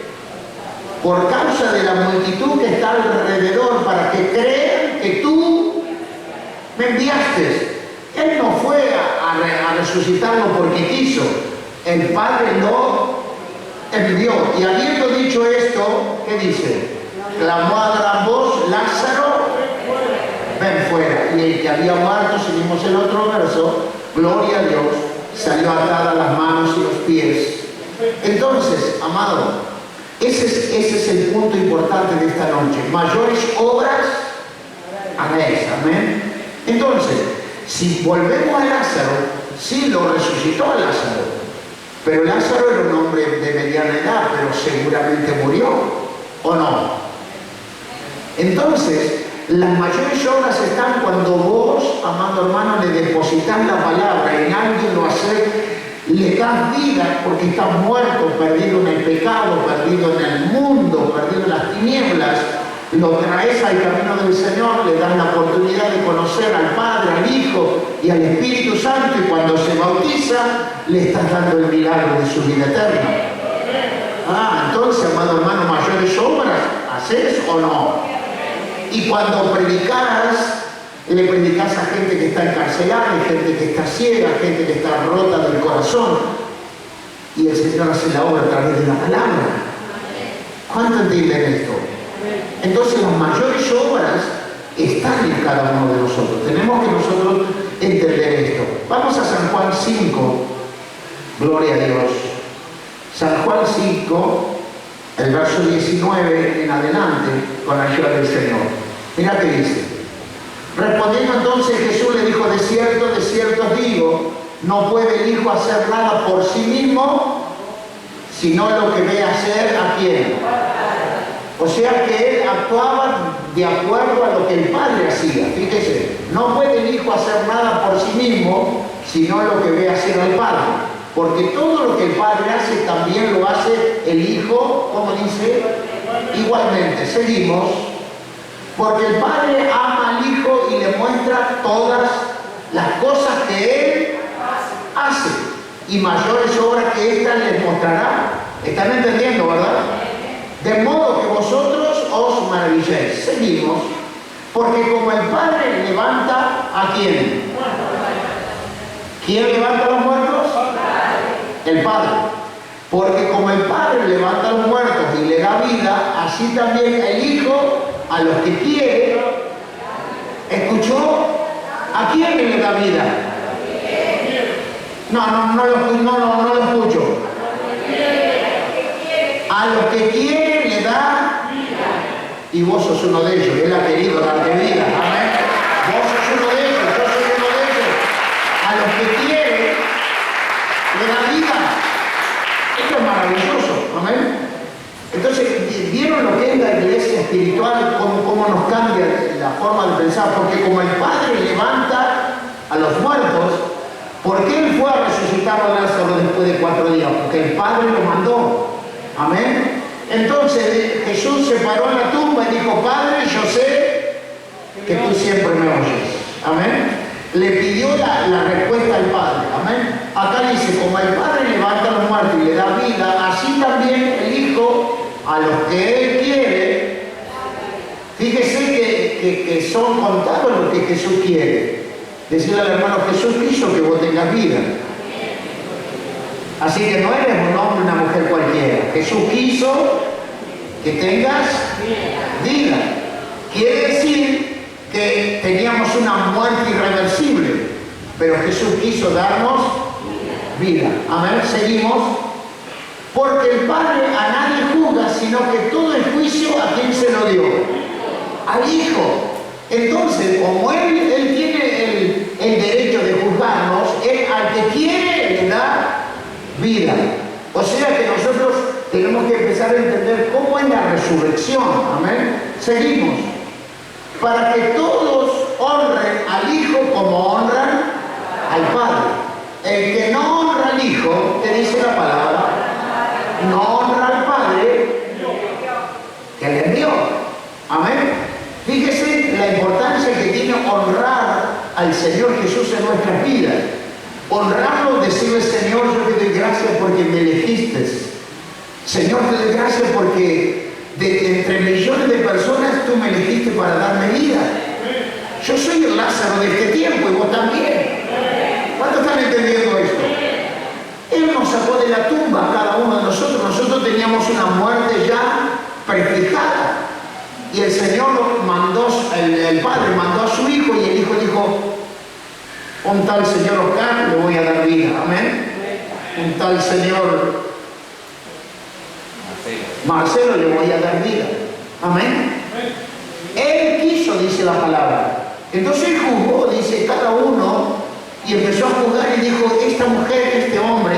por causa de la multitud que está alrededor, para que crean que tú me enviaste. Él no fue a resucitarlo porque quiso. El Padre lo envió. Y habiendo dicho esto, ¿qué dice? Clamó a gran voz, Lázaro, ven fuera. Y el que había muerto, seguimos el otro verso, gloria a Dios, salió atada las manos y los pies. Entonces, amado, ese es el punto importante de esta noche. Mayores obras haréis, amén. Entonces, si volvemos a Lázaro, sí lo resucitó a Lázaro, pero Lázaro era un hombre de mediana edad, pero seguramente murió, ¿o no? Entonces, las mayores obras están cuando vos, amado hermano, le depositas la palabra en alguien, lo haces, le das vida porque estás muerto, perdido en el pecado, perdido en el mundo, perdido en las tinieblas. Lo traes al camino del Señor, le das la oportunidad de conocer al Padre, al Hijo y al Espíritu Santo, y cuando se bautiza, le estás dando el milagro de su vida eterna. Entonces, amado hermano, mayores obras, ¿haces o no? Y cuando predicas, le predicas a gente que está encarcelada, gente que está ciega, gente que está rota del corazón, y el Señor hace la obra a través de la palabra. ¿Cuánto entienden esto? Entonces las mayores obras están en cada uno de nosotros. Tenemos que nosotros entender esto. Vamos a San Juan 5. Gloria a Dios. San Juan 5, el verso 19 en adelante, con la ayuda del Señor. Mira qué dice. Respondiendo entonces Jesús le dijo, de cierto os digo, no puede el Hijo hacer nada por sí mismo, sino lo que ve hacer a quién. O sea que él actuaba de acuerdo a lo que el Padre hacía. Fíjese, no puede el Hijo hacer nada por sí mismo, sino lo que ve hacer al Padre. Porque todo lo que el Padre hace, también lo hace el Hijo, como dice, igualmente. Seguimos. Porque el Padre ama al Hijo y le muestra todas las cosas que Él hace. Y mayores obras que éstas les mostrará. ¿Están entendiendo, verdad? De modo que vosotros os maravilléis. Seguimos. Porque como el Padre levanta a quién. ¿Quién levanta a los muertos? El Padre. Porque como el Padre levanta a los muertos y le da vida, así también el Hijo a los que quiere. ¿Escuchó? ¿A quién le da vida? No lo escucho. A los que quiere le da vida. Y vos sos uno de ellos. Él ha querido darte vida. Amén. Vos sos uno de ellos. Yo soy uno de ellos. A los que quiere le da vida. Esto es maravilloso. Amén. Entonces, ¿vieron lo que es la iglesia espiritual? Cómo nos cambia la forma de pensar. Porque como el Padre levanta a los muertos, ¿por qué Él fue a resucitar a Lázaro después de 4 días? Porque el Padre lo mandó. Amén. Entonces Jesús se paró en la tumba y dijo: Padre, yo sé que tú siempre me oyes. Amén. Le pidió la respuesta al Padre. Amén. Acá dice: como el Padre levanta a los muertos y le da vida, así también el Hijo a los que Él quiere. Fíjese que son contados los que Jesús quiere. Decirle al hermano: Jesús quiso que vos tengas vida. Así que no eres un hombre o una mujer cualquiera. Jesús quiso que tengas vida. Quiere decir que teníamos una muerte irreversible, pero Jesús quiso darnos vida. Amén. Seguimos. Porque el Padre a nadie juzga, sino que todo el juicio a quien se lo dio. Al Hijo. Entonces, como Él tiene el derecho de juzgarnos, Él al que quiere le da vida. O sea que nosotros tenemos que empezar a entender cómo es la resurrección. Amén. Seguimos. Para que todos honren al Hijo como honran al Padre. El que no honra al Hijo, ¿qué dice la palabra? No honra al Padre que le envió. Amén. Fíjese la importancia que tiene honrar al Señor Jesús en nuestras vidas. Honrarlo, decirle: Señor, yo te doy gracias porque me elegiste. Señor, te doy gracias porque entre millones de personas tú me elegiste para darme vida. Yo soy el Lázaro de este tiempo y vos también. ¿Cuántos están entendiendo esto? Él nos sacó de la tumba a cada uno de nosotros. Nosotros teníamos una muerte ya prefijada. Y el Señor mandó, el Padre mandó a su Hijo, y el Hijo dijo: un tal señor Oscar le voy a dar vida. Amén. Un tal señor Marcelo le voy a dar vida. Amén. Él quiso, dice la palabra. Entonces Él juzgó, dice, cada uno, y empezó a juzgar y dijo: esta mujer, este hombre,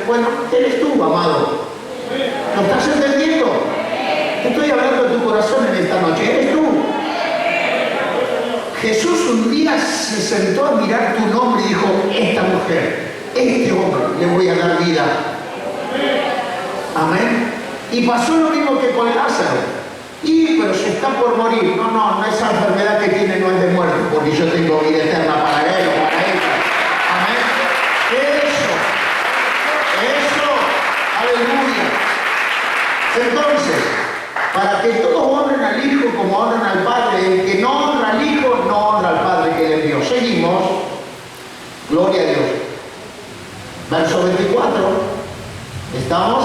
bueno, eres tú, amado. ¿Lo estás entendiendo? Estoy hablando de tu corazón en esta noche. Eres tú. Jesús un día se sentó a mirar tu nombre y dijo: esta mujer, este hombre, le voy a dar vida. Amén. Y pasó lo mismo que con Lázaro. Pero se está por morir. No, esa enfermedad que tiene no es de muerte, porque yo tengo vida eterna para él o para ella. Amén. Eso, aleluya. Entonces, para que todos honren al Hijo como honran al Padre, el que no honra al Hijo no honra al Padre que le envió. Seguimos. Gloria a Dios. Verso 24. ¿Estamos?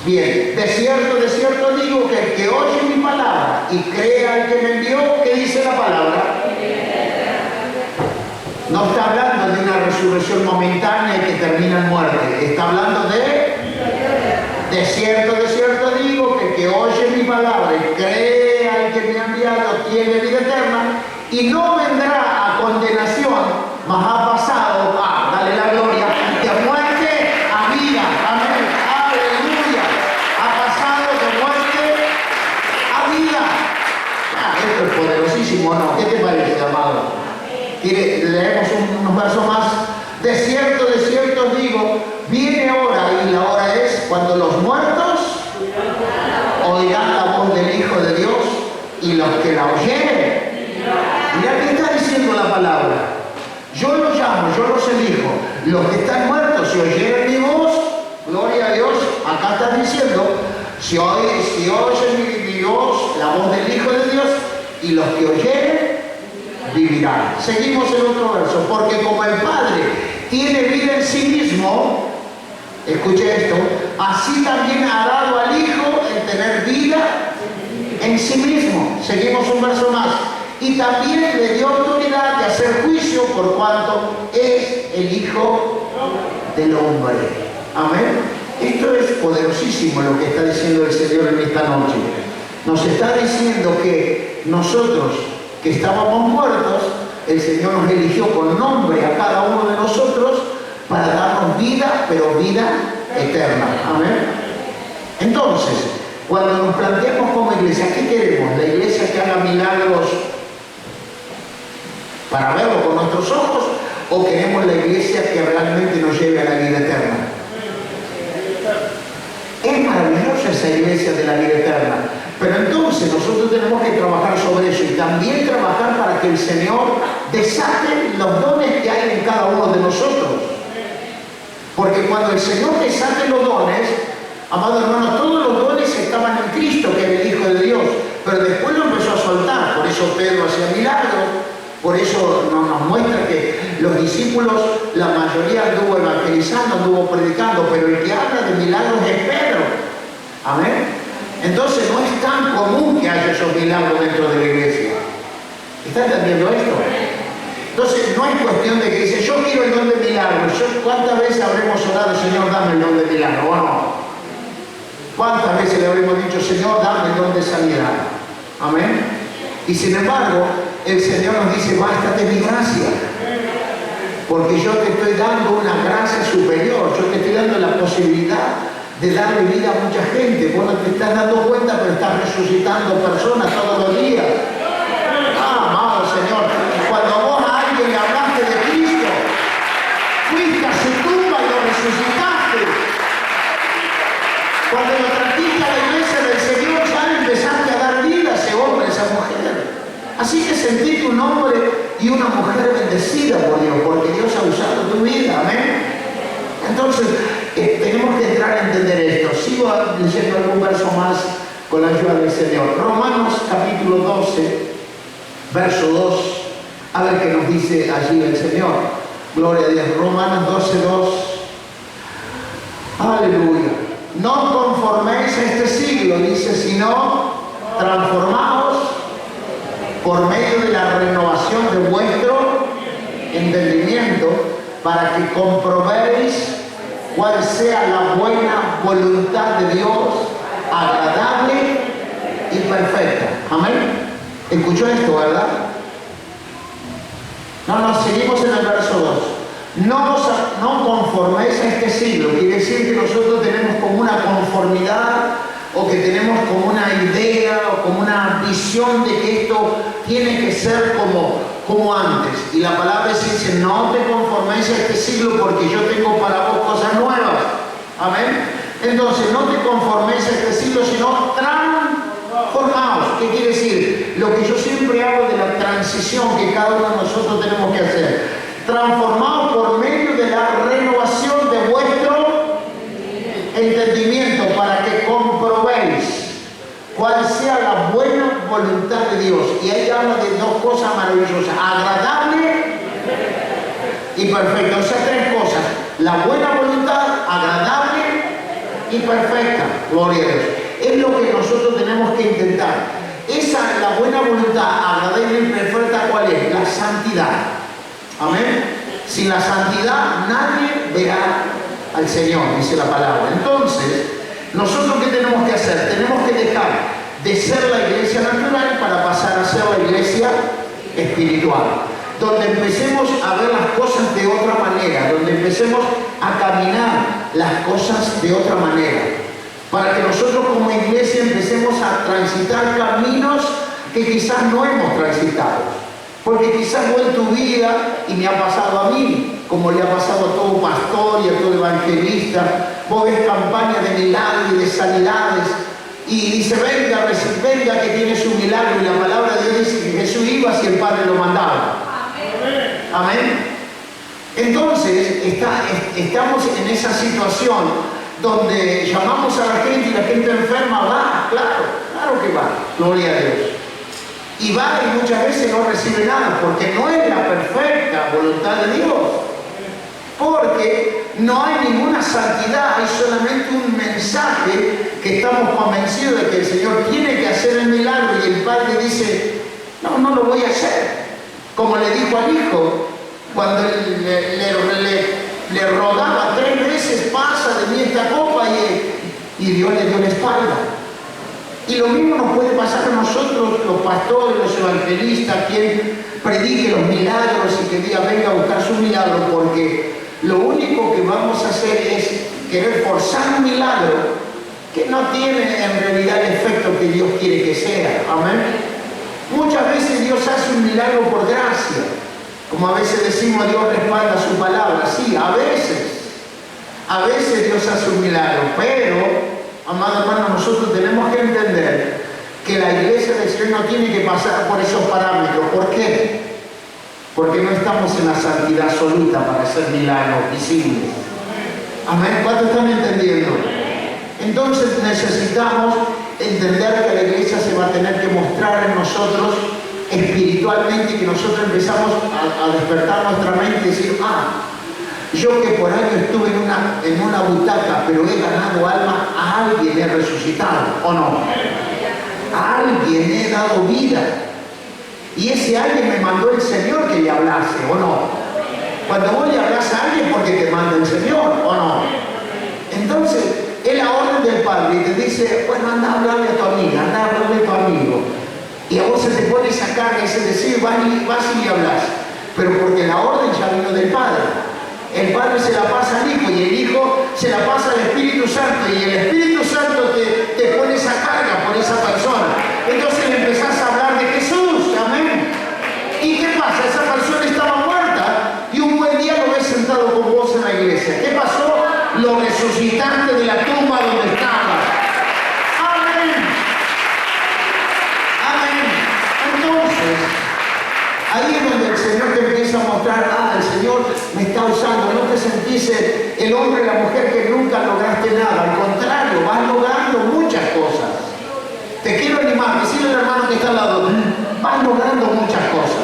Bien. De cierto digo que el que oye mi palabra y crea al que me envió, ¿qué dice la palabra? No está hablando de una resurrección momentánea que termina en muerte. Está hablando de cierto digo que el que oye mi palabra y cree al que me ha enviado tiene vida eterna y no vendrá a condenación, mas ha pasado a, dale la gloria, de muerte a vida. Amén. Aleluya. Ha pasado de muerte a vida. Esto es poderosísimo, ¿no? ¿Qué te parece, amado? Leemos unos versos más. De cierto digo, viene hora, y la hora es cuando los muertos oirán la voz del Hijo de Dios, y los que la oyeren. Mirá qué está diciendo la palabra. Yo los llamo, yo los elijo. Los que están muertos, si oyeren mi voz, gloria a Dios, acá está diciendo, si oyen mi voz, la voz del Hijo de Dios, y los que oyeren, vivirán. Seguimos en otro verso. Porque como el Padre tiene vida en sí mismo, Escuche esto, así también ha dado al Hijo el tener vida en sí mismo. Seguimos un verso más. Y también le dio autoridad de hacer juicio por cuanto es el Hijo del Hombre. Amén. Esto es poderosísimo lo que está diciendo el Señor en esta noche. Nos está diciendo que nosotros que estábamos muertos, el Señor nos eligió con nombre a cada uno de nosotros para darnos vida, pero vida eterna. Amén. Entonces, cuando nos planteamos como iglesia, ¿qué queremos? ¿La iglesia que haga milagros para verlo con nuestros ojos? ¿O queremos la iglesia que realmente nos lleve a la vida eterna? Es maravillosa esa iglesia de la vida eterna. Pero entonces nosotros tenemos que trabajar sobre eso y también trabajar para que el Señor desate los dones que hay en cada uno de nosotros. Porque cuando el Señor desate los dones, amado hermano, todos los dones estaban en Cristo, que es el Hijo de Dios, pero después lo empezó a soltar. Por eso Pedro hacía milagros, por eso nos muestra que los discípulos, la mayoría anduvo evangelizando, anduvo predicando, pero el que habla de milagros es Pedro. Amén. Entonces no es tan común que haya esos milagros dentro de la iglesia. ¿Está entendiendo esto? Entonces no es cuestión de que dice, yo quiero el don de milagros. ¿Cuántas veces habremos orado, Señor, dame el don de milagros? ¿O no? ¿Cuántas veces le habremos dicho, Señor, dame el don de sanidad? Amén. Y sin embargo, el Señor nos dice, bástate mi gracia. Porque yo te estoy dando una gracia superior. Yo te estoy dando la posibilidad de darle vida a mucha gente. Vos no te estás dando cuenta, pero estás resucitando personas todos los días. Ah, amado Señor, cuando vos a alguien le hablaste de Cristo, fuiste a su tumba y lo resucitaste. Cuando lo trajiste a la iglesia del Señor, ya le empezaste a dar vida a ese hombre, a esa mujer. Así que sentiste un hombre y una mujer bendecida por Dios, porque Dios ha usado tu vida. Amén. Entonces, tenemos que entrar a entender esto. Sigo leyendo algún verso más con la ayuda del Señor. Romanos capítulo 12, verso 2. A ver qué nos dice allí el Señor. Gloria a Dios. Romanos 12, 2. Aleluya. No conforméis a este siglo, dice, sino transformaos por medio de la renovación de vuestro entendimiento, para que comprobéis cuál sea la buena voluntad de Dios, agradable y perfecta. Amén. ¿Escuchó esto, verdad? No, seguimos en el verso 2. No conforméis a este siglo. Quiere decir que nosotros tenemos como una conformidad, o que tenemos como una idea, o como una visión de que esto tiene que ser como antes. Y la palabra dice, no te conforméis a este siglo, porque yo tengo para vos cosas nuevas. Amén. Entonces, no te conforméis a este siglo, sino transformaos. ¿Qué quiere decir? Lo que yo siempre hablo de la transición que cada uno de nosotros tenemos que hacer. Transformaos por medio de la renovación de vuestro entendimiento, para que comprobéis cuál sea la buena voluntad de Dios. Y ahí habla de dos cosas maravillosas: agradable y perfecta. O sea, tres cosas: la buena voluntad, agradable y perfecta. Gloria a Dios. Es lo que nosotros tenemos que intentar. La buena voluntad, agradable y perfecta, ¿cuál es? La santidad. Amén. Sin la santidad nadie verá al Señor, dice la palabra. Entonces, ¿nosotros qué tenemos que hacer? Tenemos que dejar de ser la iglesia natural para pasar a ser la iglesia espiritual, donde empecemos a ver las cosas de otra manera, donde empecemos a caminar las cosas de otra manera, para que nosotros como iglesia empecemos a transitar caminos que quizás no hemos transitado. Porque quizás vos en tu vida, y me ha pasado a mí, como le ha pasado a todo pastor y a todo evangelista, vos ves campañas de milagros y de sanidades, y dice, venga que tiene su milagro, y la palabra de Dios dice que Jesús iba si el Padre lo mandaba. Amén. Entonces, estamos en esa situación donde llamamos a la gente y la gente enferma va, claro que va, gloria a Dios. Y va y muchas veces no recibe nada, porque no es la perfecta voluntad de Dios. Porque no hay ninguna santidad, hay solamente un mensaje que estamos convencidos de que el Señor tiene que hacer el milagro y el Padre dice, no, no lo voy a hacer. Como le dijo al hijo, cuando le rogaba 3 veces, pasa de mí esta copa, y Dios le dio la espalda. Y lo mismo nos puede pasar a nosotros, los pastores, los evangelistas, quien predique los milagros y que diga, venga a buscar su milagro, porque lo único que vamos a hacer es querer forzar un milagro que no tiene en realidad el efecto que Dios quiere que sea. Amén. Muchas veces Dios hace un milagro por gracia. Como a veces decimos, Dios respalda su palabra. Sí, a veces Dios hace un milagro. Pero, amado hermano, nosotros tenemos que entender que la iglesia del Señor no tiene que pasar por esos parámetros. ¿Por qué? Porque no estamos en la santidad absoluta para hacer milagros visibles. Amén. ¿Cuántos están entendiendo? Entonces necesitamos entender que la iglesia se va a tener que mostrar en nosotros espiritualmente y que nosotros empezamos a despertar nuestra mente y decir, yo que por años estuve en una butaca, pero he ganado alma, a alguien he resucitado, ¿o no? A alguien he dado vida. Y ese alguien me mandó el Señor que le hablase, ¿o no? Cuando vos le hablas a alguien porque te manda el Señor, ¿o no? Entonces, es la orden del Padre y te dice, bueno, anda a hablarle a tu amiga, anda a hablarle a tu amigo. Y a vos se te pone esa carga, ese decir, vas y le hablas. Pero porque la orden ya vino del Padre. El Padre se la pasa al Hijo y el Hijo se la pasa al Espíritu Santo. Y el Espíritu Santo te pone esa carga por esa persona. Entonces le empezás a hablar de Jesús. Amén. ¿Y qué pasa? Esa persona estaba muerta y un buen día lo ves sentado con vos en la iglesia. ¿Qué pasó? Lo resucitaste de la tumba donde estaba. Amén. Amén. Entonces, ahí es donde el Señor te empieza a mostrar, el Señor me está usando. No te sentís el hombre y la mujer que nunca lograste nada. Al contrario, vas logrando muchas cosas. Te quiero animar, decirle al hermano que está al lado, vas logrando muchas cosas.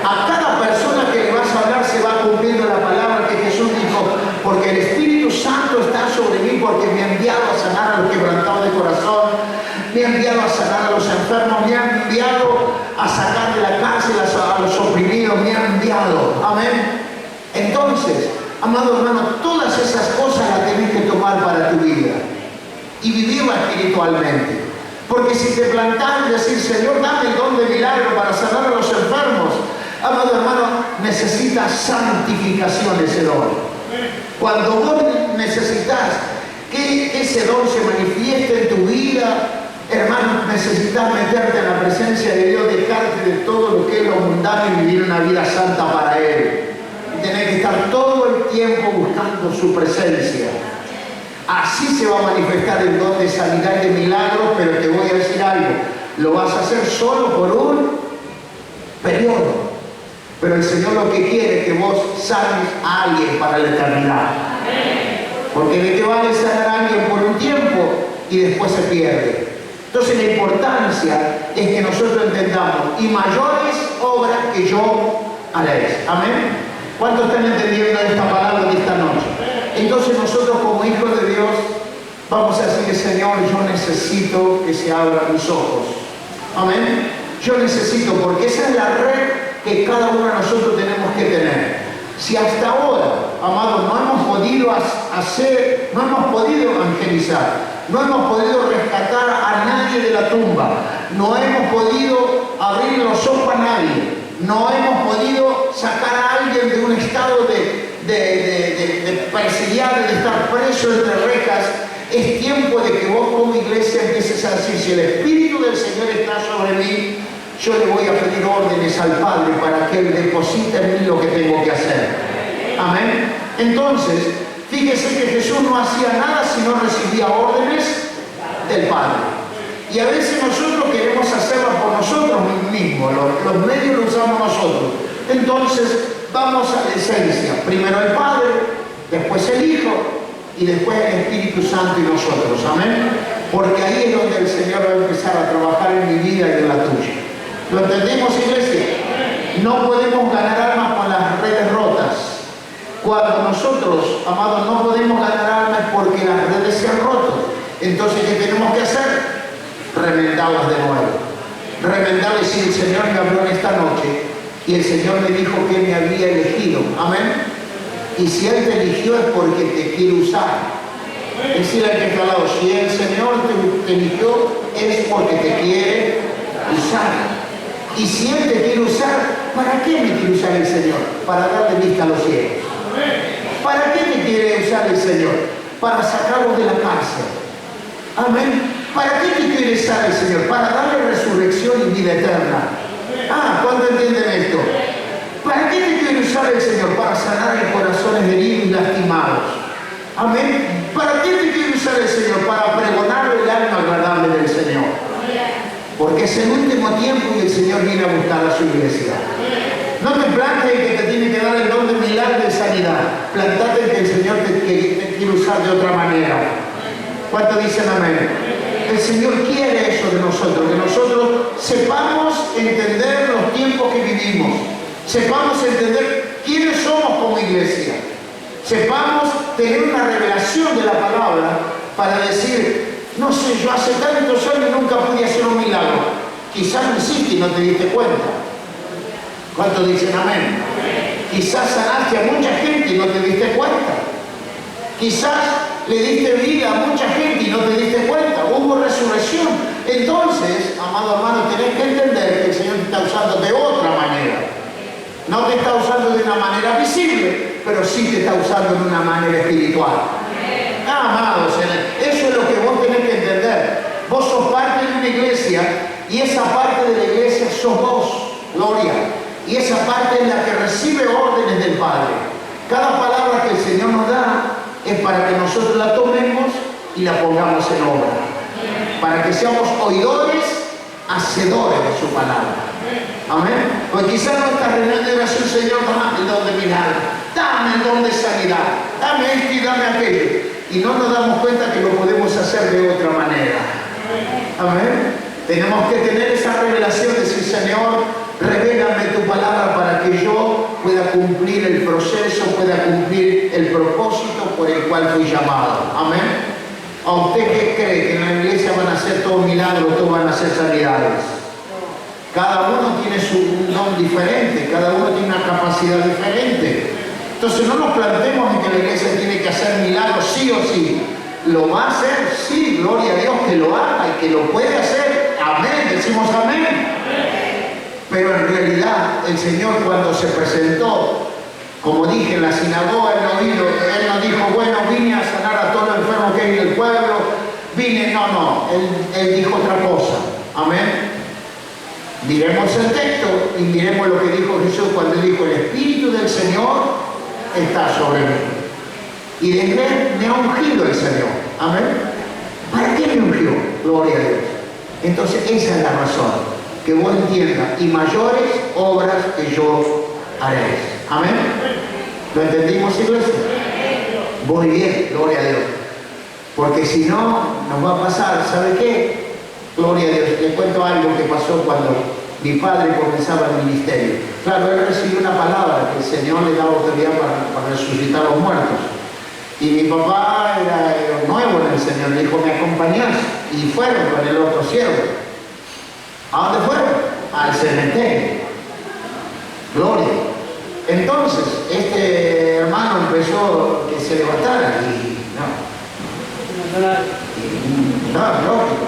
A cada persona que le vas a hablar se va cumpliendo la palabra que Jesús dijo, porque el Espíritu Santo está sobre mí, porque me ha enviado a sanar a los quebrantados de corazón, me ha enviado a sanar a los enfermos, me ha enviado a sacar de la cárcel a los oprimidos, me ha enviado. Amén. Entonces, amado hermano, todas esas cosas las tenés que tomar para tu vida y vivirla espiritualmente. Porque si te plantás y decís, Señor, dame el don de milagro para sanar a los enfermos, amado hermano, necesitas santificación ese don. Cuando vos necesitas que ese don se manifieste en tu vida, hermano, necesitas meterte en la presencia de Dios, dejarte de todo lo que es lo mundano y vivir una vida santa para Él. Y tener que estar todo el tiempo buscando su presencia. Así se va a manifestar el don de sanidad y de milagros, pero te voy a decir algo, lo vas a hacer solo por un periodo. Pero el Señor lo que quiere es que vos sanes a alguien para la eternidad. Porque de qué vale sanar a alguien por un tiempo y después se pierde. Entonces la importancia es que nosotros entendamos, y mayores obras que yo haréis. Amén. ¿Cuántos están entendiendo esta palabra de esta noche? Entonces nosotros como hijos de Dios vamos a decir, Señor, yo necesito que se abran mis ojos. Amén. Yo necesito, porque esa es la red que cada uno de nosotros tenemos que tener. Si hasta ahora, amados, no hemos podido hacer, no hemos podido evangelizar, no hemos podido rescatar a nadie de la tumba, no hemos podido abrir los ojos a nadie, no hemos podido sacar a alguien de un estado de presidiario, de estar preso entre rejas, es tiempo de que vos como iglesia empieces a decir, si el Espíritu del Señor está sobre mí, yo le voy a pedir órdenes al Padre para que Él deposite en mí lo que tengo que hacer. Amén. Entonces, fíjese que Jesús no hacía nada si no recibía órdenes del Padre. Y a veces nosotros queremos hacerlo por nosotros mismos, los medios los usamos nosotros. Entonces, vamos a la esencia. Primero el Padre, después el Hijo y después el Espíritu Santo y nosotros. Amén. Porque ahí es donde el Señor va a empezar a trabajar en mi vida y en la tuya. ¿Lo entendemos, iglesia? No podemos ganar almas con las redes rotas. Cuando nosotros, amados, no podemos ganar almas porque las redes se han roto. Entonces, ¿qué tenemos que hacer? Remendarlas de nuevo. Remendarlas. Si el Señor me habló en esta noche y el Señor me dijo que Él me había elegido. Amén. Y si Él te eligió es porque te quiere usar. Es decir, al que está al lado, si el Señor te eligió es porque te quiere usar. Y si Él te quiere usar, ¿para qué me quiere usar el Señor? Para darle vista a los ciegos. ¿Para qué te quiere usar el Señor? Para sacarlos de la cárcel. Amén. ¿Para qué te quiere usar el Señor? Para darle resurrección y vida eterna. ¿Cuándo entienden esto? ¿Para qué te quiere usar el Señor? Para sanar los corazones heridos y lastimados. Amén. ¿Para qué te quiere usar el Señor? Para pregonar el alma agradable del Señor. Porque es el último tiempo y el Señor viene a buscar a su iglesia. No te plantes en que te tiene que dar el don de milagro de sanidad. Plantate en que el Señor te quiere usar de otra manera. ¿Cuántos dicen amén? El Señor quiere eso de nosotros, que nosotros sepamos entender los tiempos que vivimos. Sepamos entender quiénes somos como iglesia. Sepamos tener una revelación de la palabra para decir, no sé, yo hace tantos años nunca pude hacer un milagro. Quizás lo hiciste y no te diste cuenta. ¿Cuántos dicen amén? Quizás sanaste a mucha gente y no te diste cuenta. Quizás le diste vida a mucha gente y no te diste cuenta. Hubo resurrección. Entonces, amado hermano, tenés que entender que el Señor te está usando de otra manera. No te está usando de una manera visible, pero sí te está usando de una manera espiritual. Amados, eso es lo que vos tenés que entender. Vos sos parte de una iglesia y esa parte de la iglesia sos vos, Gloria. Y esa parte es la que recibe órdenes del Padre. Cada palabra que el Señor nos da es para que nosotros la tomemos y la pongamos en obra. Para que seamos oidores, hacedores de su palabra. Amén. Pues quizás nuestra reunión debe ser, Señor, dame el don de milagro, dame el don de sanidad, dame esto y dame aquello. Y no nos damos cuenta que lo podemos hacer de otra manera. Amén. Tenemos que tener esa revelación de decir, Señor, revélame tu palabra para que yo pueda cumplir el proceso, pueda cumplir el propósito por el cual fui llamado. Amén. ¿A usted qué cree? Que en la iglesia van a hacer todos milagros, todos van a hacer sanidades. Cada uno tiene su don diferente, cada uno tiene una capacidad diferente. Entonces no nos plantemos en que la iglesia tiene que hacer milagros sí o sí. ¿Lo va a hacer? Sí, gloria a Dios que lo haga y que lo puede hacer. Amén, decimos amén. Pero en realidad el Señor cuando se presentó, como dije en la sinagoga, Él no dijo, bueno, vine a sanar a todo el enfermo que hay en el pueblo, no, Él dijo otra cosa. Amén. Miremos el texto y miremos lo que dijo Jesús cuando dijo, el Espíritu del Señor está sobre mí. Y de él me ha ungido el Señor. Amén. ¿Para qué me ungió? Gloria a Dios. Entonces esa es la razón. Que vos entiendas, y mayores obras que yo haré. Amén. ¿Lo entendimos, iglesia? Muy bien, gloria a Dios. Porque si no, nos va a pasar, ¿sabe qué? Gloria a Dios. Les cuento algo que pasó cuando mi padre comenzaba el ministerio. Claro, él recibió una palabra que el Señor le daba autoridad para resucitar a los muertos. Y mi papá era nuevo en el Señor, le dijo, ¿me acompañás? Y fueron con el otro siervo. ¿A dónde fueron? Al cementerio. Gloria. Entonces, este hermano empezó que se levantara y no, lógico.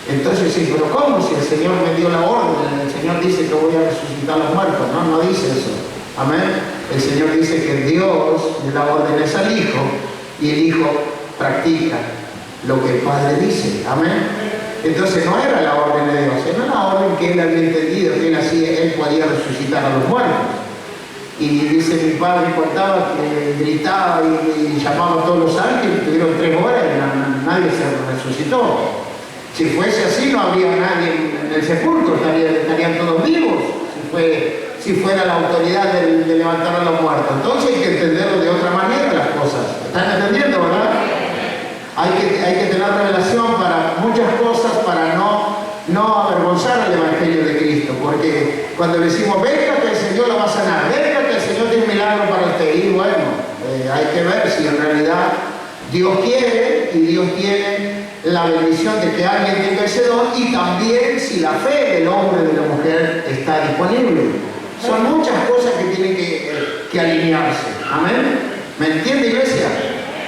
Entonces sí, pero ¿cómo? Si el Señor me dio la orden, el Señor dice que voy a resucitar a los muertos. No dice eso. Amén. El Señor dice que Dios le da órdenes al Hijo y el Hijo practica lo que el Padre dice. Amén. Entonces no era la orden de Dios, era la orden que él había entendido, que él podía resucitar a los muertos. Y dice mi padre contaba que gritaba y llamaba a todos los ángeles, tuvieron 3 horas y nadie se resucitó. Si fuese así no habría nadie en el sepulcro, estarían todos vivos, si fuera la autoridad de levantar a los muertos. Entonces hay que entenderlo de otra manera las cosas. ¿Están entendiendo, verdad? Hay que tener revelación para muchas cosas, para no avergonzar al Evangelio de Cristo, porque cuando decimos, venga que el Señor lo va a sanar, venga que el Señor tiene milagro milagro para usted. Y bueno, hay que ver si en realidad Dios quiere y Dios tiene la bendición de que alguien tenga ese don, y también si la fe del hombre o de la mujer está disponible. Son muchas cosas que tienen que alinearse. Amén. ¿Me entiende, iglesia?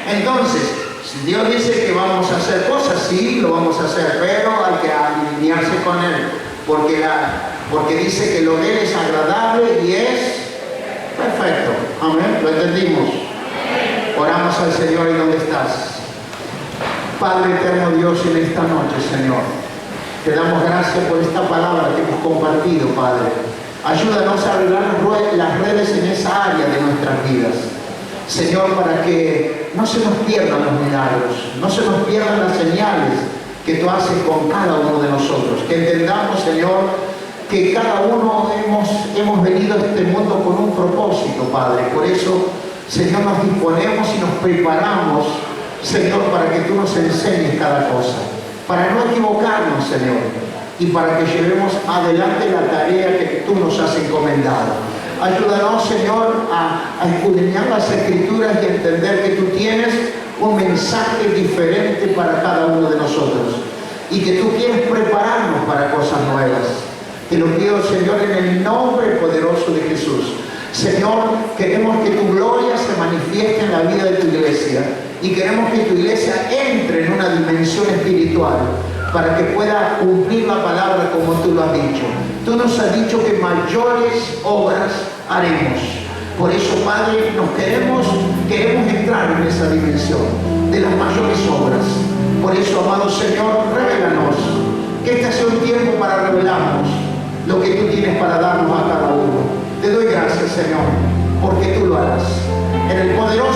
Entonces, si Dios dice que vamos a hacer cosas, sí, lo vamos a hacer, pero hay que alinearse con Él, porque dice que lo de Él es agradable y es perfecto. Amén. ¿Lo entendimos? Oramos al Señor. ¿Y dónde estás? Padre eterno Dios, en esta noche, Señor, te damos gracias por esta palabra que hemos compartido, Padre. Ayúdanos a arreglar las redes en esa área de nuestras vidas, Señor, para que no se nos pierdan los milagros, no se nos pierdan las señales que tú haces con cada uno de nosotros. Que entendamos, Señor, que cada uno hemos venido a este mundo con un propósito, Padre. Por eso, Señor, nos disponemos y nos preparamos, Señor, para que tú nos enseñes cada cosa, para no equivocarnos, Señor, y para que llevemos adelante la tarea que tú nos has encomendado. Ayúdanos, Señor, a escudriñar las Escrituras y a entender que tú tienes un mensaje diferente para cada uno de nosotros y que tú quieres prepararnos para cosas nuevas. Te lo pido, Señor, en el nombre poderoso de Jesús. Señor, queremos que tu gloria se manifieste en la vida de tu iglesia, y queremos que tu iglesia entre en una dimensión espiritual para que pueda cumplir la palabra como tú lo has dicho. Tú nos has dicho que mayores obras haremos. Por eso, Padre, queremos entrar en esa dimensión de las mayores obras. Por eso, amado Señor, revélanos, que este sea un tiempo para revelarnos lo que tú tienes para darnos a cada uno. Te doy gracias, Señor, porque tú lo harás. En el poderoso